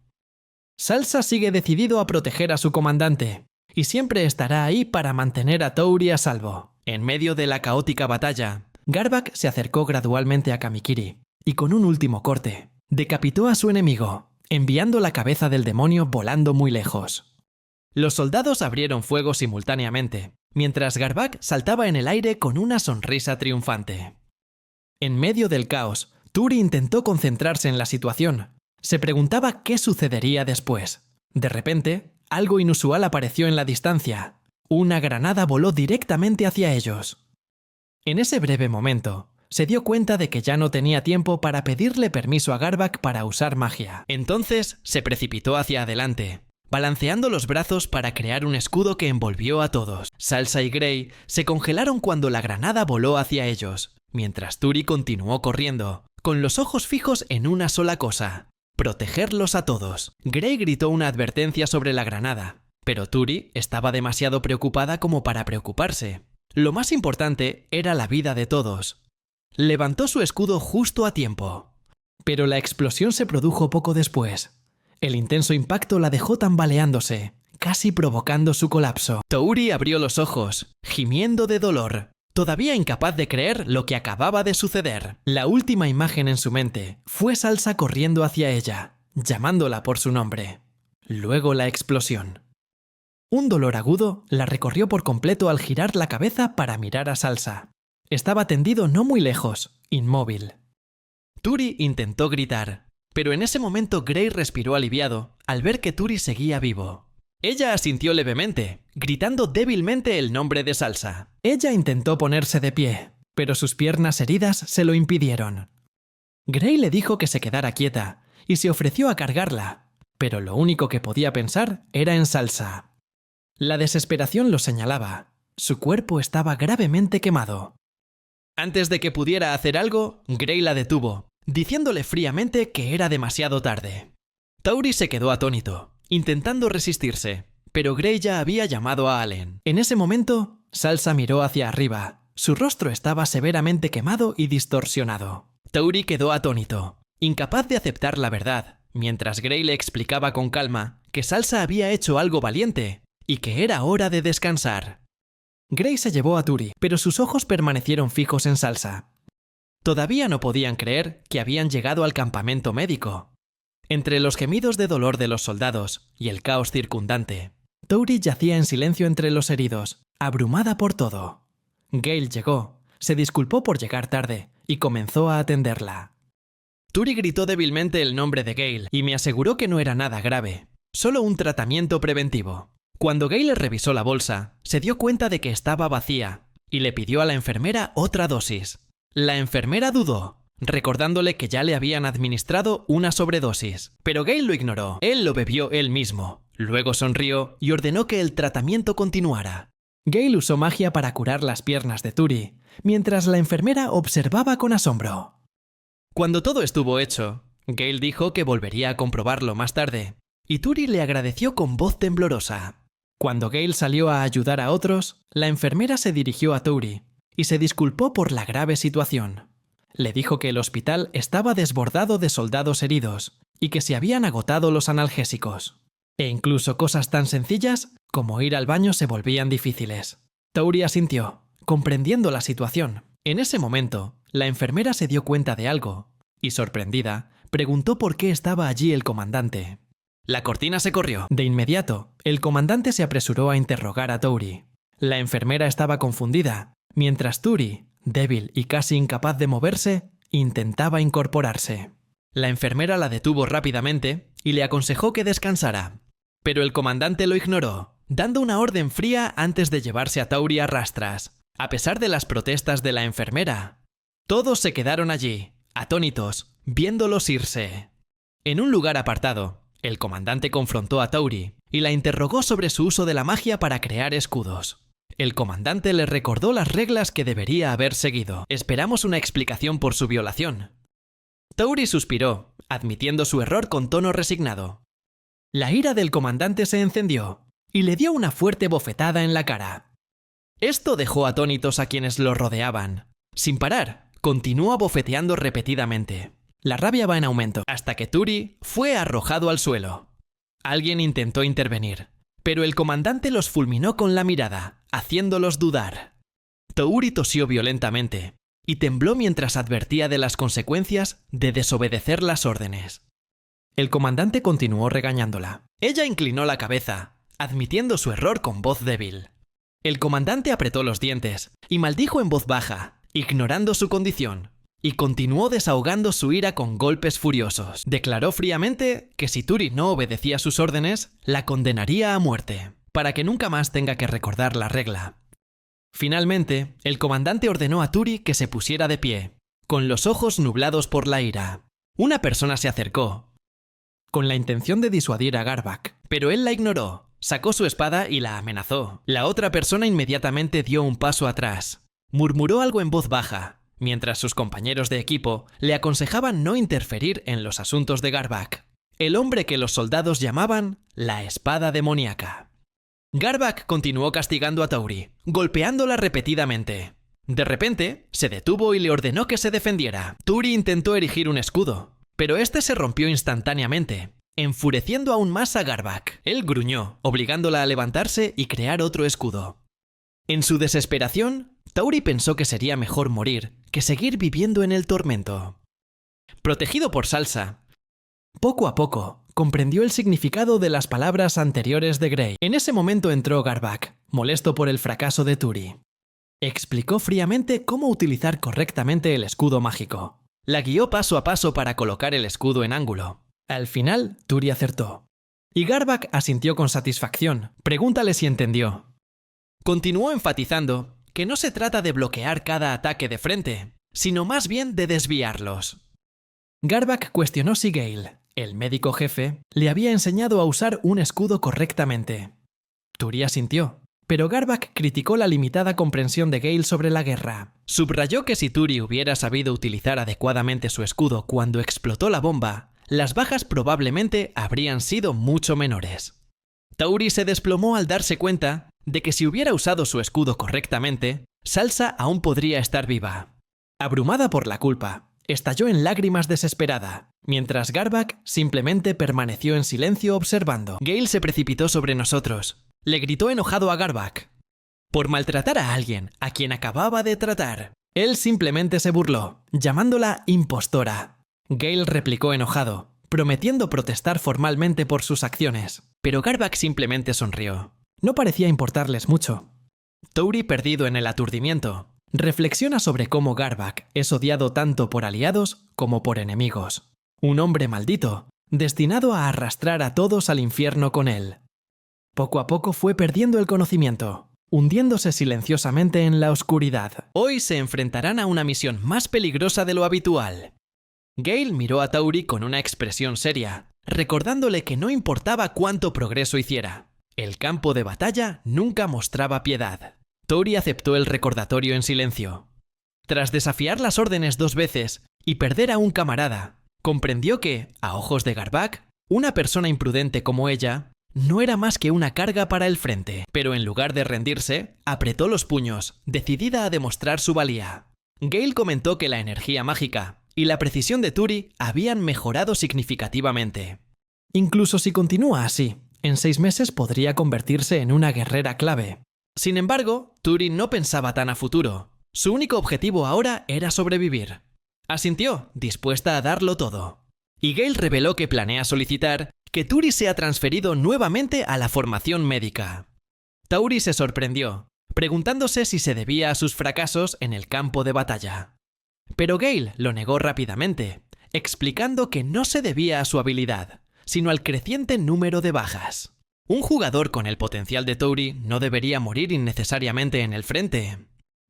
Salsa sigue decidido a proteger a su comandante, y siempre estará ahí para mantener a Turi a salvo. En medio de la caótica batalla, Garback se acercó gradualmente a Kamikiri, y con un último corte, decapitó a su enemigo, enviando la cabeza del demonio volando muy lejos. Los soldados abrieron fuego simultáneamente, mientras Garbak saltaba en el aire con una sonrisa triunfante. En medio del caos, Turi intentó concentrarse en la situación. Se preguntaba qué sucedería después. De repente, algo inusual apareció en la distancia. Una granada voló directamente hacia ellos. En ese breve momento, se dio cuenta de que ya no tenía tiempo para pedirle permiso a Garbak para usar magia. Entonces, se precipitó hacia adelante, balanceando los brazos para crear un escudo que envolvió a todos. Salsa y Gray se congelaron cuando la granada voló hacia ellos, mientras Turi continuó corriendo, con los ojos fijos en una sola cosa: protegerlos a todos. Gray gritó una advertencia sobre la granada, pero Turi estaba demasiado preocupada como para preocuparse. Lo más importante era la vida de todos. Levantó su escudo justo a tiempo. Pero la explosión se produjo poco después. El intenso impacto la dejó tambaleándose, casi provocando su colapso. Touri abrió los ojos, gimiendo de dolor, todavía incapaz de creer lo que acababa de suceder. La última imagen en su mente fue Salsa corriendo hacia ella, llamándola por su nombre. Luego la explosión. Un dolor agudo la recorrió por completo al girar la cabeza para mirar a Salsa. Estaba tendido no muy lejos, inmóvil. Turi intentó gritar, pero en ese momento Gray respiró aliviado al ver que Turi seguía vivo. Ella asintió levemente, gritando débilmente el nombre de Salsa. Ella intentó ponerse de pie, pero sus piernas heridas se lo impidieron. Gray le dijo que se quedara quieta y se ofreció a cargarla, pero lo único que podía pensar era en Salsa. La desesperación lo señalaba. Su cuerpo estaba gravemente quemado. Antes de que pudiera hacer algo, Gray la detuvo, diciéndole fríamente que era demasiado tarde. Touri se quedó atónito, intentando resistirse, pero Gray ya había llamado a Allen. En ese momento, Salsa miró hacia arriba. Su rostro estaba severamente quemado y distorsionado. Touri quedó atónito, incapaz de aceptar la verdad, mientras Gray le explicaba con calma que Salsa había hecho algo valiente y que era hora de descansar. Gray se llevó a Turi, pero sus ojos permanecieron fijos en Salsa. Todavía no podían creer que habían llegado al campamento médico. Entre los gemidos de dolor de los soldados y el caos circundante, Turi yacía en silencio entre los heridos, abrumada por todo. Gale llegó, se disculpó por llegar tarde y comenzó a atenderla. Turi gritó débilmente el nombre de Gale y me aseguró que no era nada grave, solo un tratamiento preventivo. Cuando Gale revisó la bolsa, se dio cuenta de que estaba vacía y le pidió a la enfermera otra dosis. La enfermera dudó, recordándole que ya le habían administrado una sobredosis. Pero Gale lo ignoró. Él lo bebió él mismo. Luego sonrió y ordenó que el tratamiento continuara. Gale usó magia para curar las piernas de Turi, mientras la enfermera observaba con asombro. Cuando todo estuvo hecho, Gale dijo que volvería a comprobarlo más tarde, y Turi le agradeció con voz temblorosa. Cuando Gale salió a ayudar a otros, la enfermera se dirigió a Turi y se disculpó por la grave situación. Le dijo que el hospital estaba desbordado de soldados heridos y que se habían agotado los analgésicos. E incluso cosas tan sencillas como ir al baño se volvían difíciles. Turi asintió, comprendiendo la situación. En ese momento, la enfermera se dio cuenta de algo y, sorprendida, preguntó por qué estaba allí el comandante. La cortina se corrió. De inmediato, el comandante se apresuró a interrogar a Turi. La enfermera estaba confundida, mientras Turi, débil y casi incapaz de moverse, intentaba incorporarse. La enfermera la detuvo rápidamente y le aconsejó que descansara. Pero el comandante lo ignoró, dando una orden fría antes de llevarse a Turi a rastras. A pesar de las protestas de la enfermera, todos se quedaron allí, atónitos, viéndolos irse. En un lugar apartado, el comandante confrontó a Turi y la interrogó sobre su uso de la magia para crear escudos. El comandante le recordó las reglas que debería haber seguido. Esperamos una explicación por su violación. Turi suspiró, admitiendo su error con tono resignado. La ira del comandante se encendió y le dio una fuerte bofetada en la cara. Esto dejó atónitos a quienes lo rodeaban. Sin parar, continuó bofeteando repetidamente. La rabia va en aumento, hasta que Turi fue arrojado al suelo. Alguien intentó intervenir, pero el comandante los fulminó con la mirada, haciéndolos dudar. Turi tosió violentamente y tembló mientras advertía de las consecuencias de desobedecer las órdenes. El comandante continuó regañándola. Ella inclinó la cabeza, admitiendo su error con voz débil. El comandante apretó los dientes y maldijo en voz baja, ignorando su condición, y continuó desahogando su ira con golpes furiosos. Declaró fríamente que si Turi no obedecía sus órdenes, la condenaría a muerte, para que nunca más tenga que recordar la regla. Finalmente, el comandante ordenó a Turi que se pusiera de pie, con los ojos nublados por la ira. Una persona se acercó, con la intención de disuadir a Garbak, pero él la ignoró, sacó su espada y la amenazó. La otra persona inmediatamente dio un paso atrás. Murmuró algo en voz baja, mientras sus compañeros de equipo le aconsejaban no interferir en los asuntos de Garbak, el hombre que los soldados llamaban la espada demoníaca. Garbak continuó castigando a Tauri, golpeándola repetidamente. De repente, se detuvo y le ordenó que se defendiera. Turi intentó erigir un escudo, pero este se rompió instantáneamente, enfureciendo aún más a Garbak. Él gruñó, obligándola a levantarse y crear otro escudo. En su desesperación, Tauri pensó que sería mejor morir que seguir viviendo en el tormento. Protegido por Salsa, poco a poco, comprendió el significado de las palabras anteriores de Grey. En ese momento entró Garbak, molesto por el fracaso de Turi. Explicó fríamente cómo utilizar correctamente el escudo mágico. La guió paso a paso para colocar el escudo en ángulo. Al final, Turi acertó. Y Garbak asintió con satisfacción. Pregúntale si entendió. Continuó enfatizando que no se trata de bloquear cada ataque de frente, sino más bien de desviarlos. Garbak cuestionó si Gale, el médico jefe, le había enseñado a usar un escudo correctamente. Turi asintió, pero Garbak criticó la limitada comprensión de Gale sobre la guerra. Subrayó que si Turi hubiera sabido utilizar adecuadamente su escudo cuando explotó la bomba, las bajas probablemente habrían sido mucho menores. Tauri se desplomó al darse cuenta de que si hubiera usado su escudo correctamente, Salsa aún podría estar viva. Abrumada por la culpa, estalló en lágrimas desesperada, mientras Garbak simplemente permaneció en silencio observando. Gale se precipitó sobre nosotros. Le gritó enojado a Garbak por maltratar a alguien a quien acababa de tratar. Él simplemente se burló, llamándola impostora. Gale replicó enojado, prometiendo protestar formalmente por sus acciones, pero Garbak simplemente sonrió. No parecía importarles mucho. Tauri, perdido en el aturdimiento, reflexiona sobre cómo Garbak es odiado tanto por aliados como por enemigos. Un hombre maldito, destinado a arrastrar a todos al infierno con él. Poco a poco fue perdiendo el conocimiento, hundiéndose silenciosamente en la oscuridad. Hoy se enfrentarán a una misión más peligrosa de lo habitual. Gale miró a Tauri con una expresión seria, recordándole que no importaba cuánto progreso hiciera. El campo de batalla nunca mostraba piedad. Tauri aceptó el recordatorio en silencio. Tras desafiar las órdenes 2 veces y perder a un camarada, comprendió que, a ojos de Garbak, una persona imprudente como ella no era más que una carga para el frente. Pero en lugar de rendirse, apretó los puños, decidida a demostrar su valía. Gale comentó que la energía mágica y la precisión de Turi habían mejorado significativamente. Incluso si continúa así, en 6 meses podría convertirse en una guerrera clave. Sin embargo, Turi no pensaba tan a futuro. Su único objetivo ahora era sobrevivir. Asintió, dispuesta a darlo todo. Y Gale reveló que planea solicitar que Turi sea transferido nuevamente a la formación médica. Tauri se sorprendió, preguntándose si se debía a sus fracasos en el campo de batalla. Pero Gale lo negó rápidamente, explicando que no se debía a su habilidad, sino al creciente número de bajas. Un jugador con el potencial de Tauri no debería morir innecesariamente en el frente.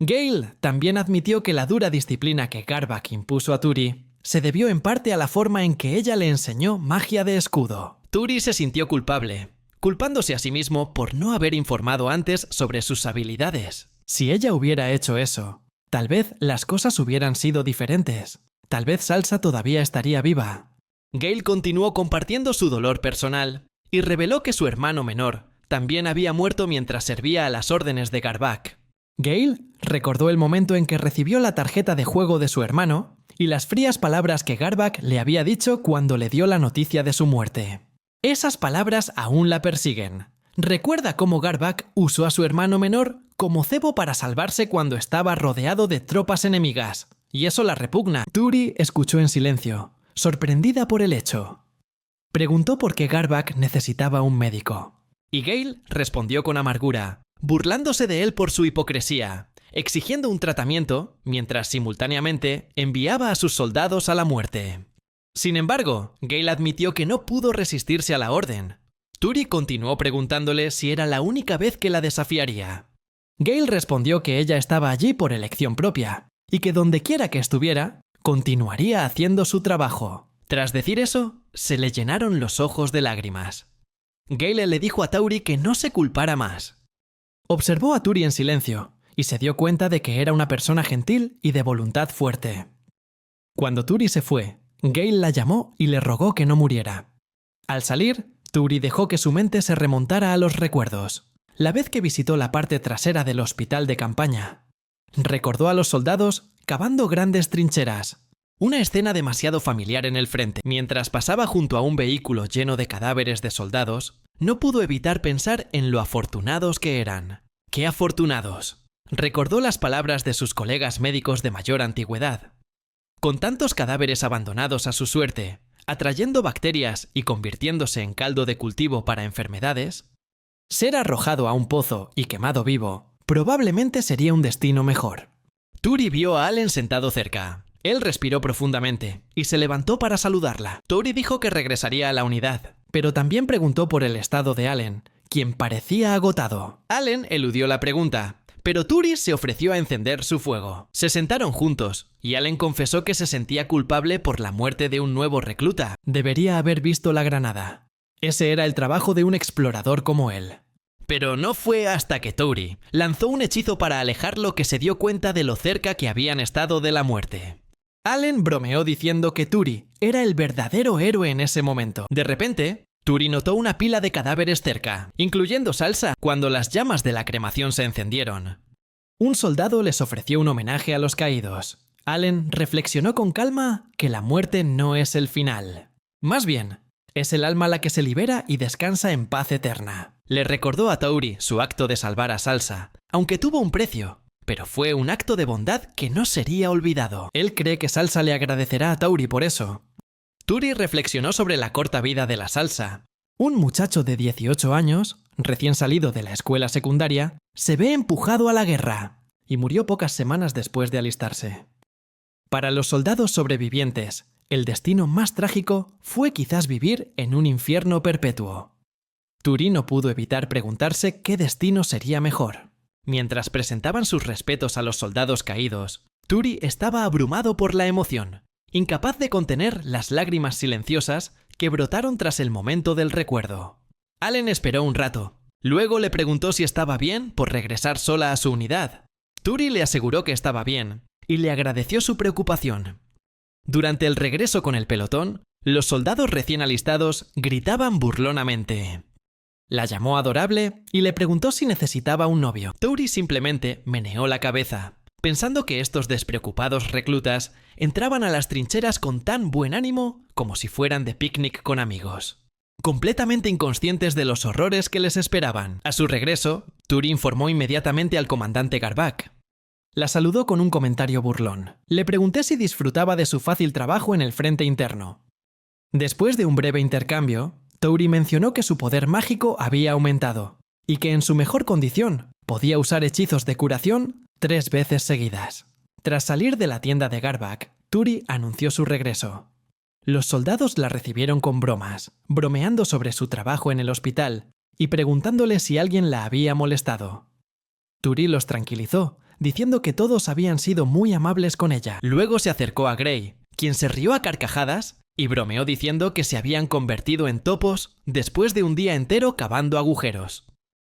Gale también admitió que la dura disciplina que Garbak impuso a Turi se debió en parte a la forma en que ella le enseñó magia de escudo. Turi se sintió culpable, culpándose a sí mismo por no haber informado antes sobre sus habilidades. Si ella hubiera hecho eso, tal vez las cosas hubieran sido diferentes. Tal vez Salsa todavía estaría viva. Gale continuó compartiendo su dolor personal y reveló que su hermano menor también había muerto mientras servía a las órdenes de Garbak. Gale recordó el momento en que recibió la tarjeta de juego de su hermano y las frías palabras que Garbak le había dicho cuando le dio la noticia de su muerte. Esas palabras aún la persiguen. Recuerda cómo Garback usó a su hermano menor como cebo para salvarse cuando estaba rodeado de tropas enemigas, y eso la repugna. Turi escuchó en silencio, sorprendida por el hecho. Preguntó por qué Garback necesitaba un médico. Y Gale respondió con amargura, burlándose de él por su hipocresía, exigiendo un tratamiento, mientras simultáneamente enviaba a sus soldados a la muerte. Sin embargo, Gale admitió que no pudo resistirse a la orden. Turi continuó preguntándole si era la única vez que la desafiaría. Gale respondió que ella estaba allí por elección propia, y que dondequiera que estuviera, continuaría haciendo su trabajo. Tras decir eso, se le llenaron los ojos de lágrimas. Gale le dijo a Turi que no se culpara más. Observó a Turi en silencio, y se dio cuenta de que era una persona gentil y de voluntad fuerte. Cuando Turi se fue, Gale la llamó y le rogó que no muriera. Al salir, Turi dejó que su mente se remontara a los recuerdos. La vez que visitó la parte trasera del hospital de campaña. Recordó a los soldados cavando grandes trincheras. Una escena demasiado familiar en el frente. Mientras pasaba junto a un vehículo lleno de cadáveres de soldados, no pudo evitar pensar en lo afortunados que eran. ¡Qué afortunados! Recordó las palabras de sus colegas médicos de mayor antigüedad. Con tantos cadáveres abandonados a su suerte, atrayendo bacterias y convirtiéndose en caldo de cultivo para enfermedades, ser arrojado a un pozo y quemado vivo probablemente sería un destino mejor. Turi vio a Allen sentado cerca. Él respiró profundamente y se levantó para saludarla. Turi dijo que regresaría a la unidad, pero también preguntó por el estado de Allen, quien parecía agotado. Allen eludió la pregunta, pero Turi se ofreció a encender su fuego. Se sentaron juntos, y Allen confesó que se sentía culpable por la muerte de un nuevo recluta. Debería haber visto la granada. Ese era el trabajo de un explorador como él. Pero no fue hasta que Turi lanzó un hechizo para alejarlo que se dio cuenta de lo cerca que habían estado de la muerte. Allen bromeó diciendo que Turi era el verdadero héroe en ese momento. De repente, Turi notó una pila de cadáveres cerca, incluyendo Salsa, cuando las llamas de la cremación se encendieron. Un soldado les ofreció un homenaje a los caídos. Allen reflexionó con calma que la muerte no es el final. Más bien, es el alma la que se libera y descansa en paz eterna. Le recordó a Turi su acto de salvar a Salsa, aunque tuvo un precio, pero fue un acto de bondad que no sería olvidado. Él cree que Salsa le agradecerá a Turi por eso. Turi reflexionó sobre la corta vida de la Salsa. Un muchacho de 18 años, recién salido de la escuela secundaria, se ve empujado a la guerra y murió pocas semanas después de alistarse. Para los soldados sobrevivientes, el destino más trágico fue quizás vivir en un infierno perpetuo. Turi no pudo evitar preguntarse qué destino sería mejor. Mientras presentaban sus respetos a los soldados caídos, Turi estaba abrumado por la emoción, incapaz de contener las lágrimas silenciosas que brotaron tras el momento del recuerdo. Allen esperó un rato. Luego le preguntó si estaba bien por regresar sola a su unidad. Turi le aseguró que estaba bien y le agradeció su preocupación. Durante el regreso con el pelotón, los soldados recién alistados gritaban burlonamente. La llamó adorable y le preguntó si necesitaba un novio. Turi simplemente meneó la cabeza, pensando que estos despreocupados reclutas entraban a las trincheras con tan buen ánimo como si fueran de picnic con amigos, completamente inconscientes de los horrores que les esperaban. A su regreso, Turi informó inmediatamente al comandante Garback. La saludó con un comentario burlón. Le pregunté si disfrutaba de su fácil trabajo en el frente interno. Después de un breve intercambio, Turi mencionó que su poder mágico había aumentado y que en su mejor condición podía usar hechizos de curación 3 veces seguidas. Tras salir de la tienda de Garback, Turi anunció su regreso. Los soldados la recibieron con bromas, bromeando sobre su trabajo en el hospital y preguntándole si alguien la había molestado. Turi los tranquilizó, diciendo que todos habían sido muy amables con ella. Luego se acercó a Gray, quien se rió a carcajadas y bromeó diciendo que se habían convertido en topos después de un día entero cavando agujeros.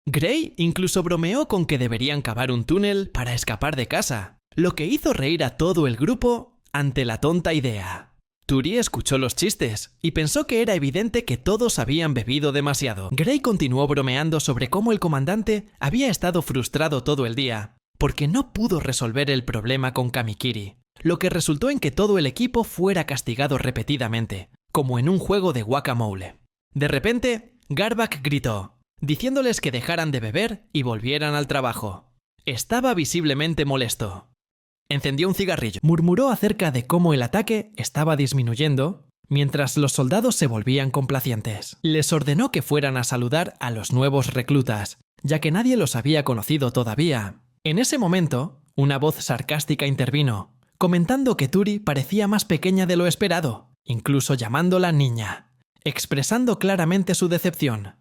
Gray incluso bromeó con que deberían cavar un túnel para escapar de casa, lo que hizo reír a todo el grupo ante la tonta idea. Turi escuchó los chistes y pensó que era evidente que todos habían bebido demasiado. Gray continuó bromeando sobre cómo el comandante había estado frustrado todo el día, porque no pudo resolver el problema con Kamikiri, lo que resultó en que todo el equipo fuera castigado repetidamente, como en un juego de guacamole. De repente, Garback gritó: diciéndoles que dejaran de beber y volvieran al trabajo. Estaba visiblemente molesto. Encendió un cigarrillo. Murmuró acerca de cómo el ataque estaba disminuyendo, mientras los soldados se volvían complacientes. Les ordenó que fueran a saludar a los nuevos reclutas, ya que nadie los había conocido todavía. En ese momento, una voz sarcástica intervino, comentando que Turi parecía más pequeña de lo esperado, incluso llamándola niña, expresando claramente su decepción.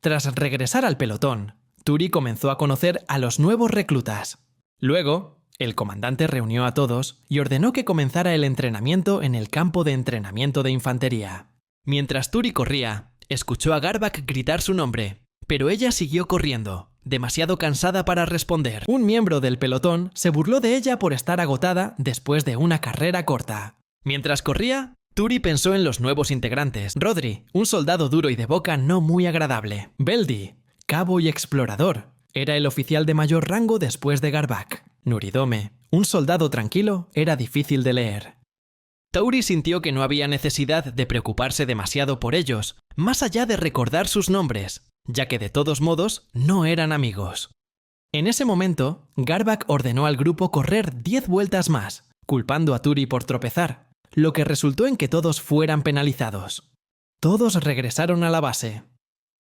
Tras regresar al pelotón, Turi comenzó a conocer a los nuevos reclutas. Luego, el comandante reunió a todos y ordenó que comenzara el entrenamiento en el campo de entrenamiento de infantería. Mientras Turi corría, escuchó a Garbak gritar su nombre, pero ella siguió corriendo, demasiado cansada para responder. Un miembro del pelotón se burló de ella por estar agotada después de una carrera corta. Mientras corría, Turi pensó en los nuevos integrantes. Rodri, un soldado duro y de boca no muy agradable. Beldi, cabo y explorador, era el oficial de mayor rango después de Garbak. Nuridome, un soldado tranquilo, era difícil de leer. Tauri sintió que no había necesidad de preocuparse demasiado por ellos, más allá de recordar sus nombres, ya que de todos modos no eran amigos. En ese momento, Garbak ordenó al grupo correr 10 vueltas más, culpando a Turi por tropezar, lo que resultó en que todos fueran penalizados. Todos regresaron a la base.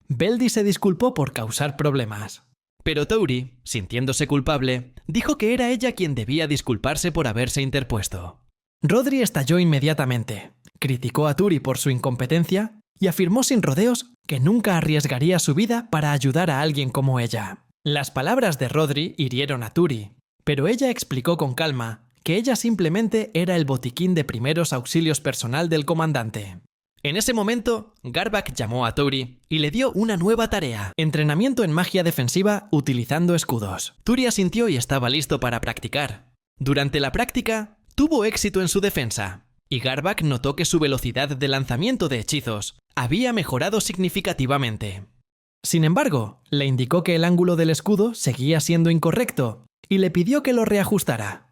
Beldi se disculpó por causar problemas. Pero Tauri, sintiéndose culpable, dijo que era ella quien debía disculparse por haberse interpuesto. Rodri estalló inmediatamente, criticó a Turi por su incompetencia y afirmó sin rodeos que nunca arriesgaría su vida para ayudar a alguien como ella. Las palabras de Rodri hirieron a Turi, pero ella explicó con calma que ella simplemente era el botiquín de primeros auxilios personal del comandante. En ese momento, Garbak llamó a Turi y le dio una nueva tarea: entrenamiento en magia defensiva utilizando escudos. Turi asintió y estaba listo para practicar. Durante la práctica, tuvo éxito en su defensa, y Garbak notó que su velocidad de lanzamiento de hechizos había mejorado significativamente. Sin embargo, le indicó que el ángulo del escudo seguía siendo incorrecto y le pidió que lo reajustara.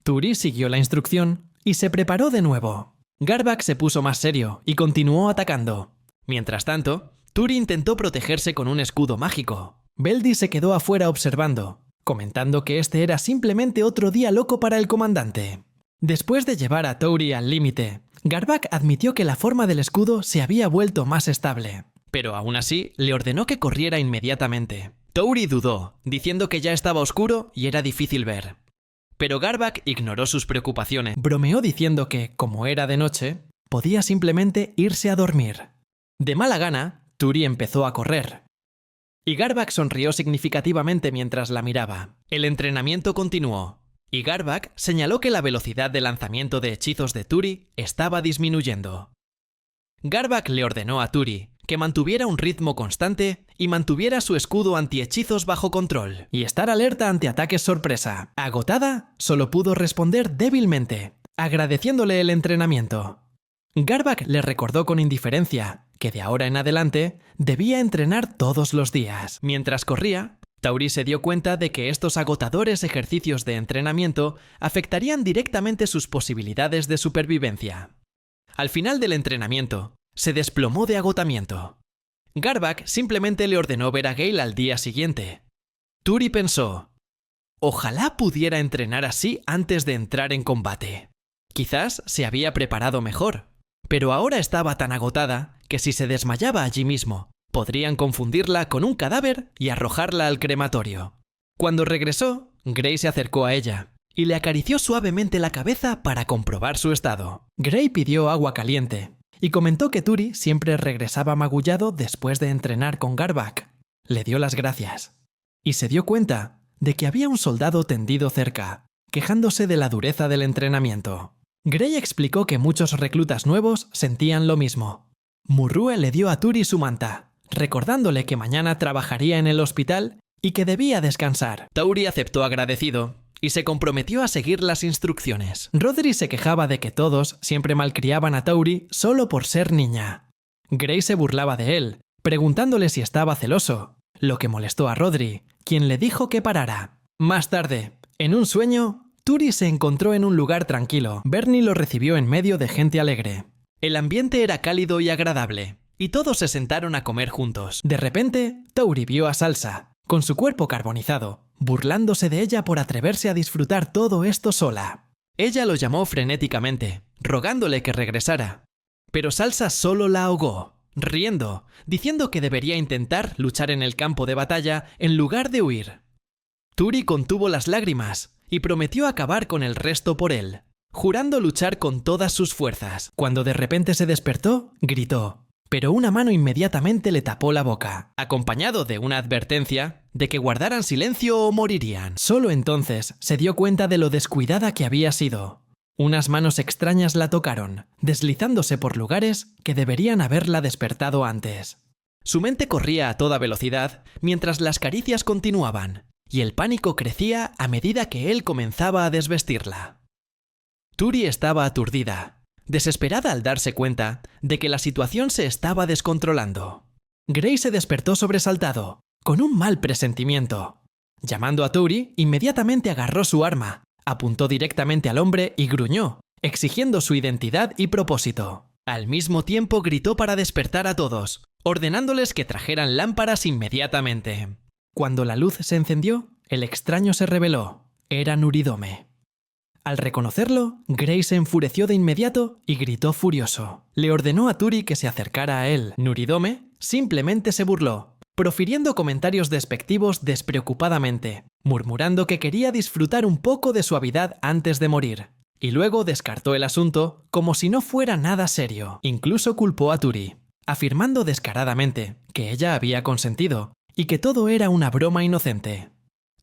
Turi siguió la instrucción y se preparó de nuevo. Garbak se puso más serio y continuó atacando. Mientras tanto, Turi intentó protegerse con un escudo mágico. Beldi se quedó afuera observando, comentando que este era simplemente otro día loco para el comandante. Después de llevar a Turi al límite, Garbak admitió que la forma del escudo se había vuelto más estable, pero aún así le ordenó que corriera inmediatamente. Turi dudó, diciendo que ya estaba oscuro y era difícil ver. Pero Garbak ignoró sus preocupaciones. Bromeó diciendo que, como era de noche, podía simplemente irse a dormir. De mala gana, Turi empezó a correr. Y Garbak sonrió significativamente mientras la miraba. El entrenamiento continuó, y Garbak señaló que la velocidad de lanzamiento de hechizos de Turi estaba disminuyendo. Garbak le ordenó a Turi que mantuviera un ritmo constante y mantuviera su escudo antihechizos bajo control, y estar alerta ante ataques sorpresa. Agotada, solo pudo responder débilmente, agradeciéndole el entrenamiento. Garbak le recordó con indiferencia que de ahora en adelante debía entrenar todos los días. Mientras corría, Tauri se dio cuenta de que estos agotadores ejercicios de entrenamiento afectarían directamente sus posibilidades de supervivencia. Al final del entrenamiento, se desplomó de agotamiento. Garbak simplemente le ordenó ver a Gale al día siguiente. Turi pensó: ojalá pudiera entrenar así antes de entrar en combate. Quizás se había preparado mejor, pero ahora estaba tan agotada que si se desmayaba allí mismo, podrían confundirla con un cadáver y arrojarla al crematorio. Cuando regresó, Gray se acercó a ella y le acarició suavemente la cabeza para comprobar su estado. Gray pidió agua caliente y comentó que Turi siempre regresaba magullado después de entrenar con Garbak. Le dio las gracias y se dio cuenta de que había un soldado tendido cerca, quejándose de la dureza del entrenamiento. Gray explicó que muchos reclutas nuevos sentían lo mismo. Murrue le dio a Turi su manta, recordándole que mañana trabajaría en el hospital y que debía descansar. Tauri aceptó agradecido y se comprometió a seguir las instrucciones. Rodri se quejaba de que todos siempre malcriaban a Tauri solo por ser niña. Gray se burlaba de él, preguntándole si estaba celoso, lo que molestó a Rodri, quien le dijo que parara. Más tarde, en un sueño, Turi se encontró en un lugar tranquilo. Bernie lo recibió en medio de gente alegre. El ambiente era cálido y agradable, y todos se sentaron a comer juntos. De repente, Tauri vio a Salsa, con su cuerpo carbonizado, burlándose de ella por atreverse a disfrutar todo esto sola. Ella lo llamó frenéticamente, rogándole que regresara. Pero Salsa solo la ahogó, riendo, diciendo que debería intentar luchar en el campo de batalla en lugar de huir. Turi contuvo las lágrimas y prometió acabar con el resto por él, jurando luchar con todas sus fuerzas. Cuando de repente se despertó, gritó, pero una mano inmediatamente le tapó la boca, acompañado de una advertencia de que guardaran silencio o morirían. Solo entonces se dio cuenta de lo descuidada que había sido. Unas manos extrañas la tocaron, deslizándose por lugares que deberían haberla despertado antes. Su mente corría a toda velocidad mientras las caricias continuaban, y el pánico crecía a medida que él comenzaba a desvestirla. Turi estaba aturdida, desesperada al darse cuenta de que la situación se estaba descontrolando. Gray se despertó sobresaltado, con un mal presentimiento. Llamando a Turi, inmediatamente agarró su arma, apuntó directamente al hombre y gruñó, exigiendo su identidad y propósito. Al mismo tiempo gritó para despertar a todos, ordenándoles que trajeran lámparas inmediatamente. Cuando la luz se encendió, el extraño se reveló. Era Nuridome. Al reconocerlo, Gray se enfureció de inmediato y gritó furioso. Le ordenó a Turi que se acercara a él. Nuridome simplemente se burló, profiriendo comentarios despectivos despreocupadamente, murmurando que quería disfrutar un poco de suavidad antes de morir. Y luego descartó el asunto como si no fuera nada serio. Incluso culpó a Turi, afirmando descaradamente que ella había consentido y que todo era una broma inocente.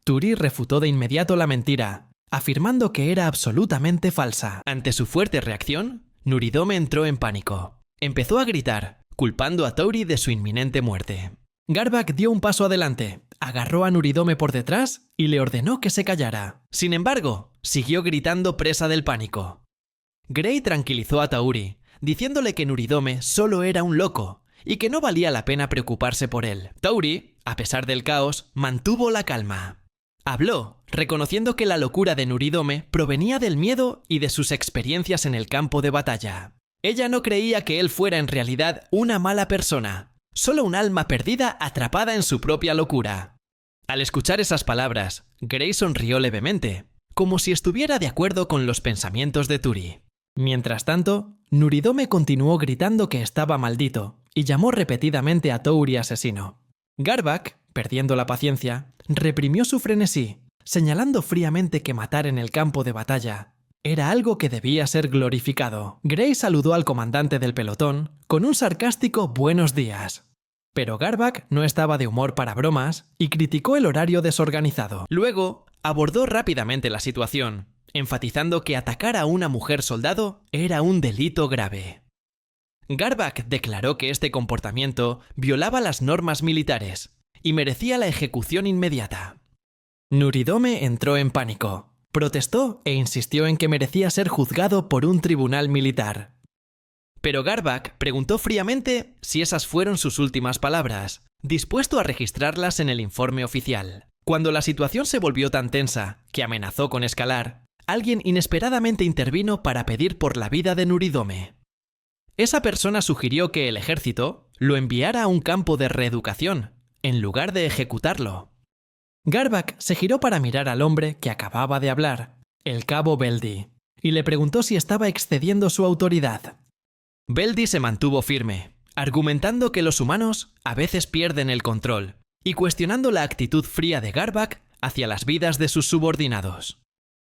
Turi refutó de inmediato la mentira, afirmando que era absolutamente falsa. Ante su fuerte reacción, Nuridome entró en pánico. Empezó a gritar, culpando a Tauri de su inminente muerte. Garbak dio un paso adelante, agarró a Nuridome por detrás y le ordenó que se callara. Sin embargo, siguió gritando presa del pánico. Gray tranquilizó a Tauri, diciéndole que Nuridome solo era un loco y que no valía la pena preocuparse por él. Tauri, a pesar del caos, mantuvo la calma. Habló, reconociendo que la locura de Nuridome provenía del miedo y de sus experiencias en el campo de batalla. Ella no creía que él fuera en realidad una mala persona, solo un alma perdida atrapada en su propia locura. Al escuchar esas palabras, Gray sonrió levemente, como si estuviera de acuerdo con los pensamientos de Turi. Mientras tanto, Nuridome continuó gritando que estaba maldito y llamó repetidamente a Tauri asesino. Garbak, perdiendo la paciencia, reprimió su frenesí, señalando fríamente que matar en el campo de batalla era algo que debía ser glorificado. Gray saludó al comandante del pelotón con un sarcástico buenos días. Pero Garbak no estaba de humor para bromas y criticó el horario desorganizado. Luego, abordó rápidamente la situación, enfatizando que atacar a una mujer soldado era un delito grave. Garbak declaró que este comportamiento violaba las normas militares y merecía la ejecución inmediata. Nuridome entró en pánico, protestó e insistió en que merecía ser juzgado por un tribunal militar. Pero Garbak preguntó fríamente si esas fueron sus últimas palabras, dispuesto a registrarlas en el informe oficial. Cuando la situación se volvió tan tensa que amenazó con escalar, alguien inesperadamente intervino para pedir por la vida de Nuridome. Esa persona sugirió que el ejército lo enviara a un campo de reeducación, en lugar de ejecutarlo. Garbak se giró para mirar al hombre que acababa de hablar, el cabo Beldi, y le preguntó si estaba excediendo su autoridad. Beldi se mantuvo firme, argumentando que los humanos a veces pierden el control, y cuestionando la actitud fría de Garbak hacia las vidas de sus subordinados.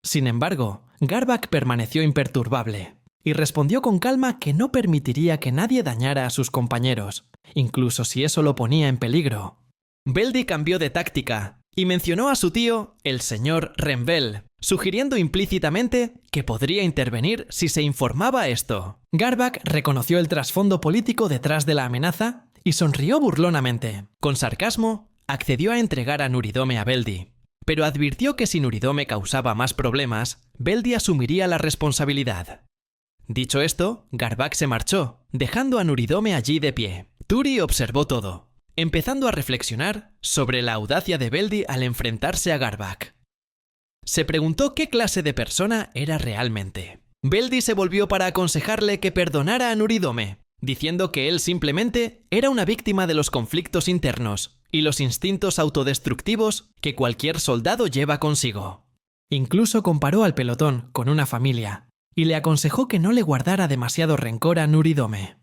Sin embargo, Garbak permaneció imperturbable, y respondió con calma que no permitiría que nadie dañara a sus compañeros, incluso si eso lo ponía en peligro. Beldi cambió de táctica y mencionó a su tío, el señor Renvel, sugiriendo implícitamente que podría intervenir si se informaba esto. Garbak reconoció el trasfondo político detrás de la amenaza y sonrió burlonamente. Con sarcasmo, accedió a entregar a Nuridome a Beldi, pero advirtió que si Nuridome causaba más problemas, Beldi asumiría la responsabilidad. Dicho esto, Garbak se marchó, dejando a Nuridome allí de pie. Turi observó todo, empezando a reflexionar sobre la audacia de Beldi al enfrentarse a Garbak. Se preguntó qué clase de persona era realmente. Beldi se volvió para aconsejarle que perdonara a Nuridome, diciendo que él simplemente era una víctima de los conflictos internos y los instintos autodestructivos que cualquier soldado lleva consigo. Incluso comparó al pelotón con una familia y le aconsejó que no le guardara demasiado rencor a Nuridome.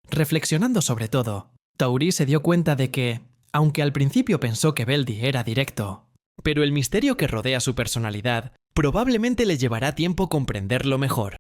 Reflexionando sobre todo, Tauri se dio cuenta de que, aunque al principio pensó que Beldi era directo, pero el misterio que rodea su personalidad probablemente le llevará tiempo comprenderlo mejor.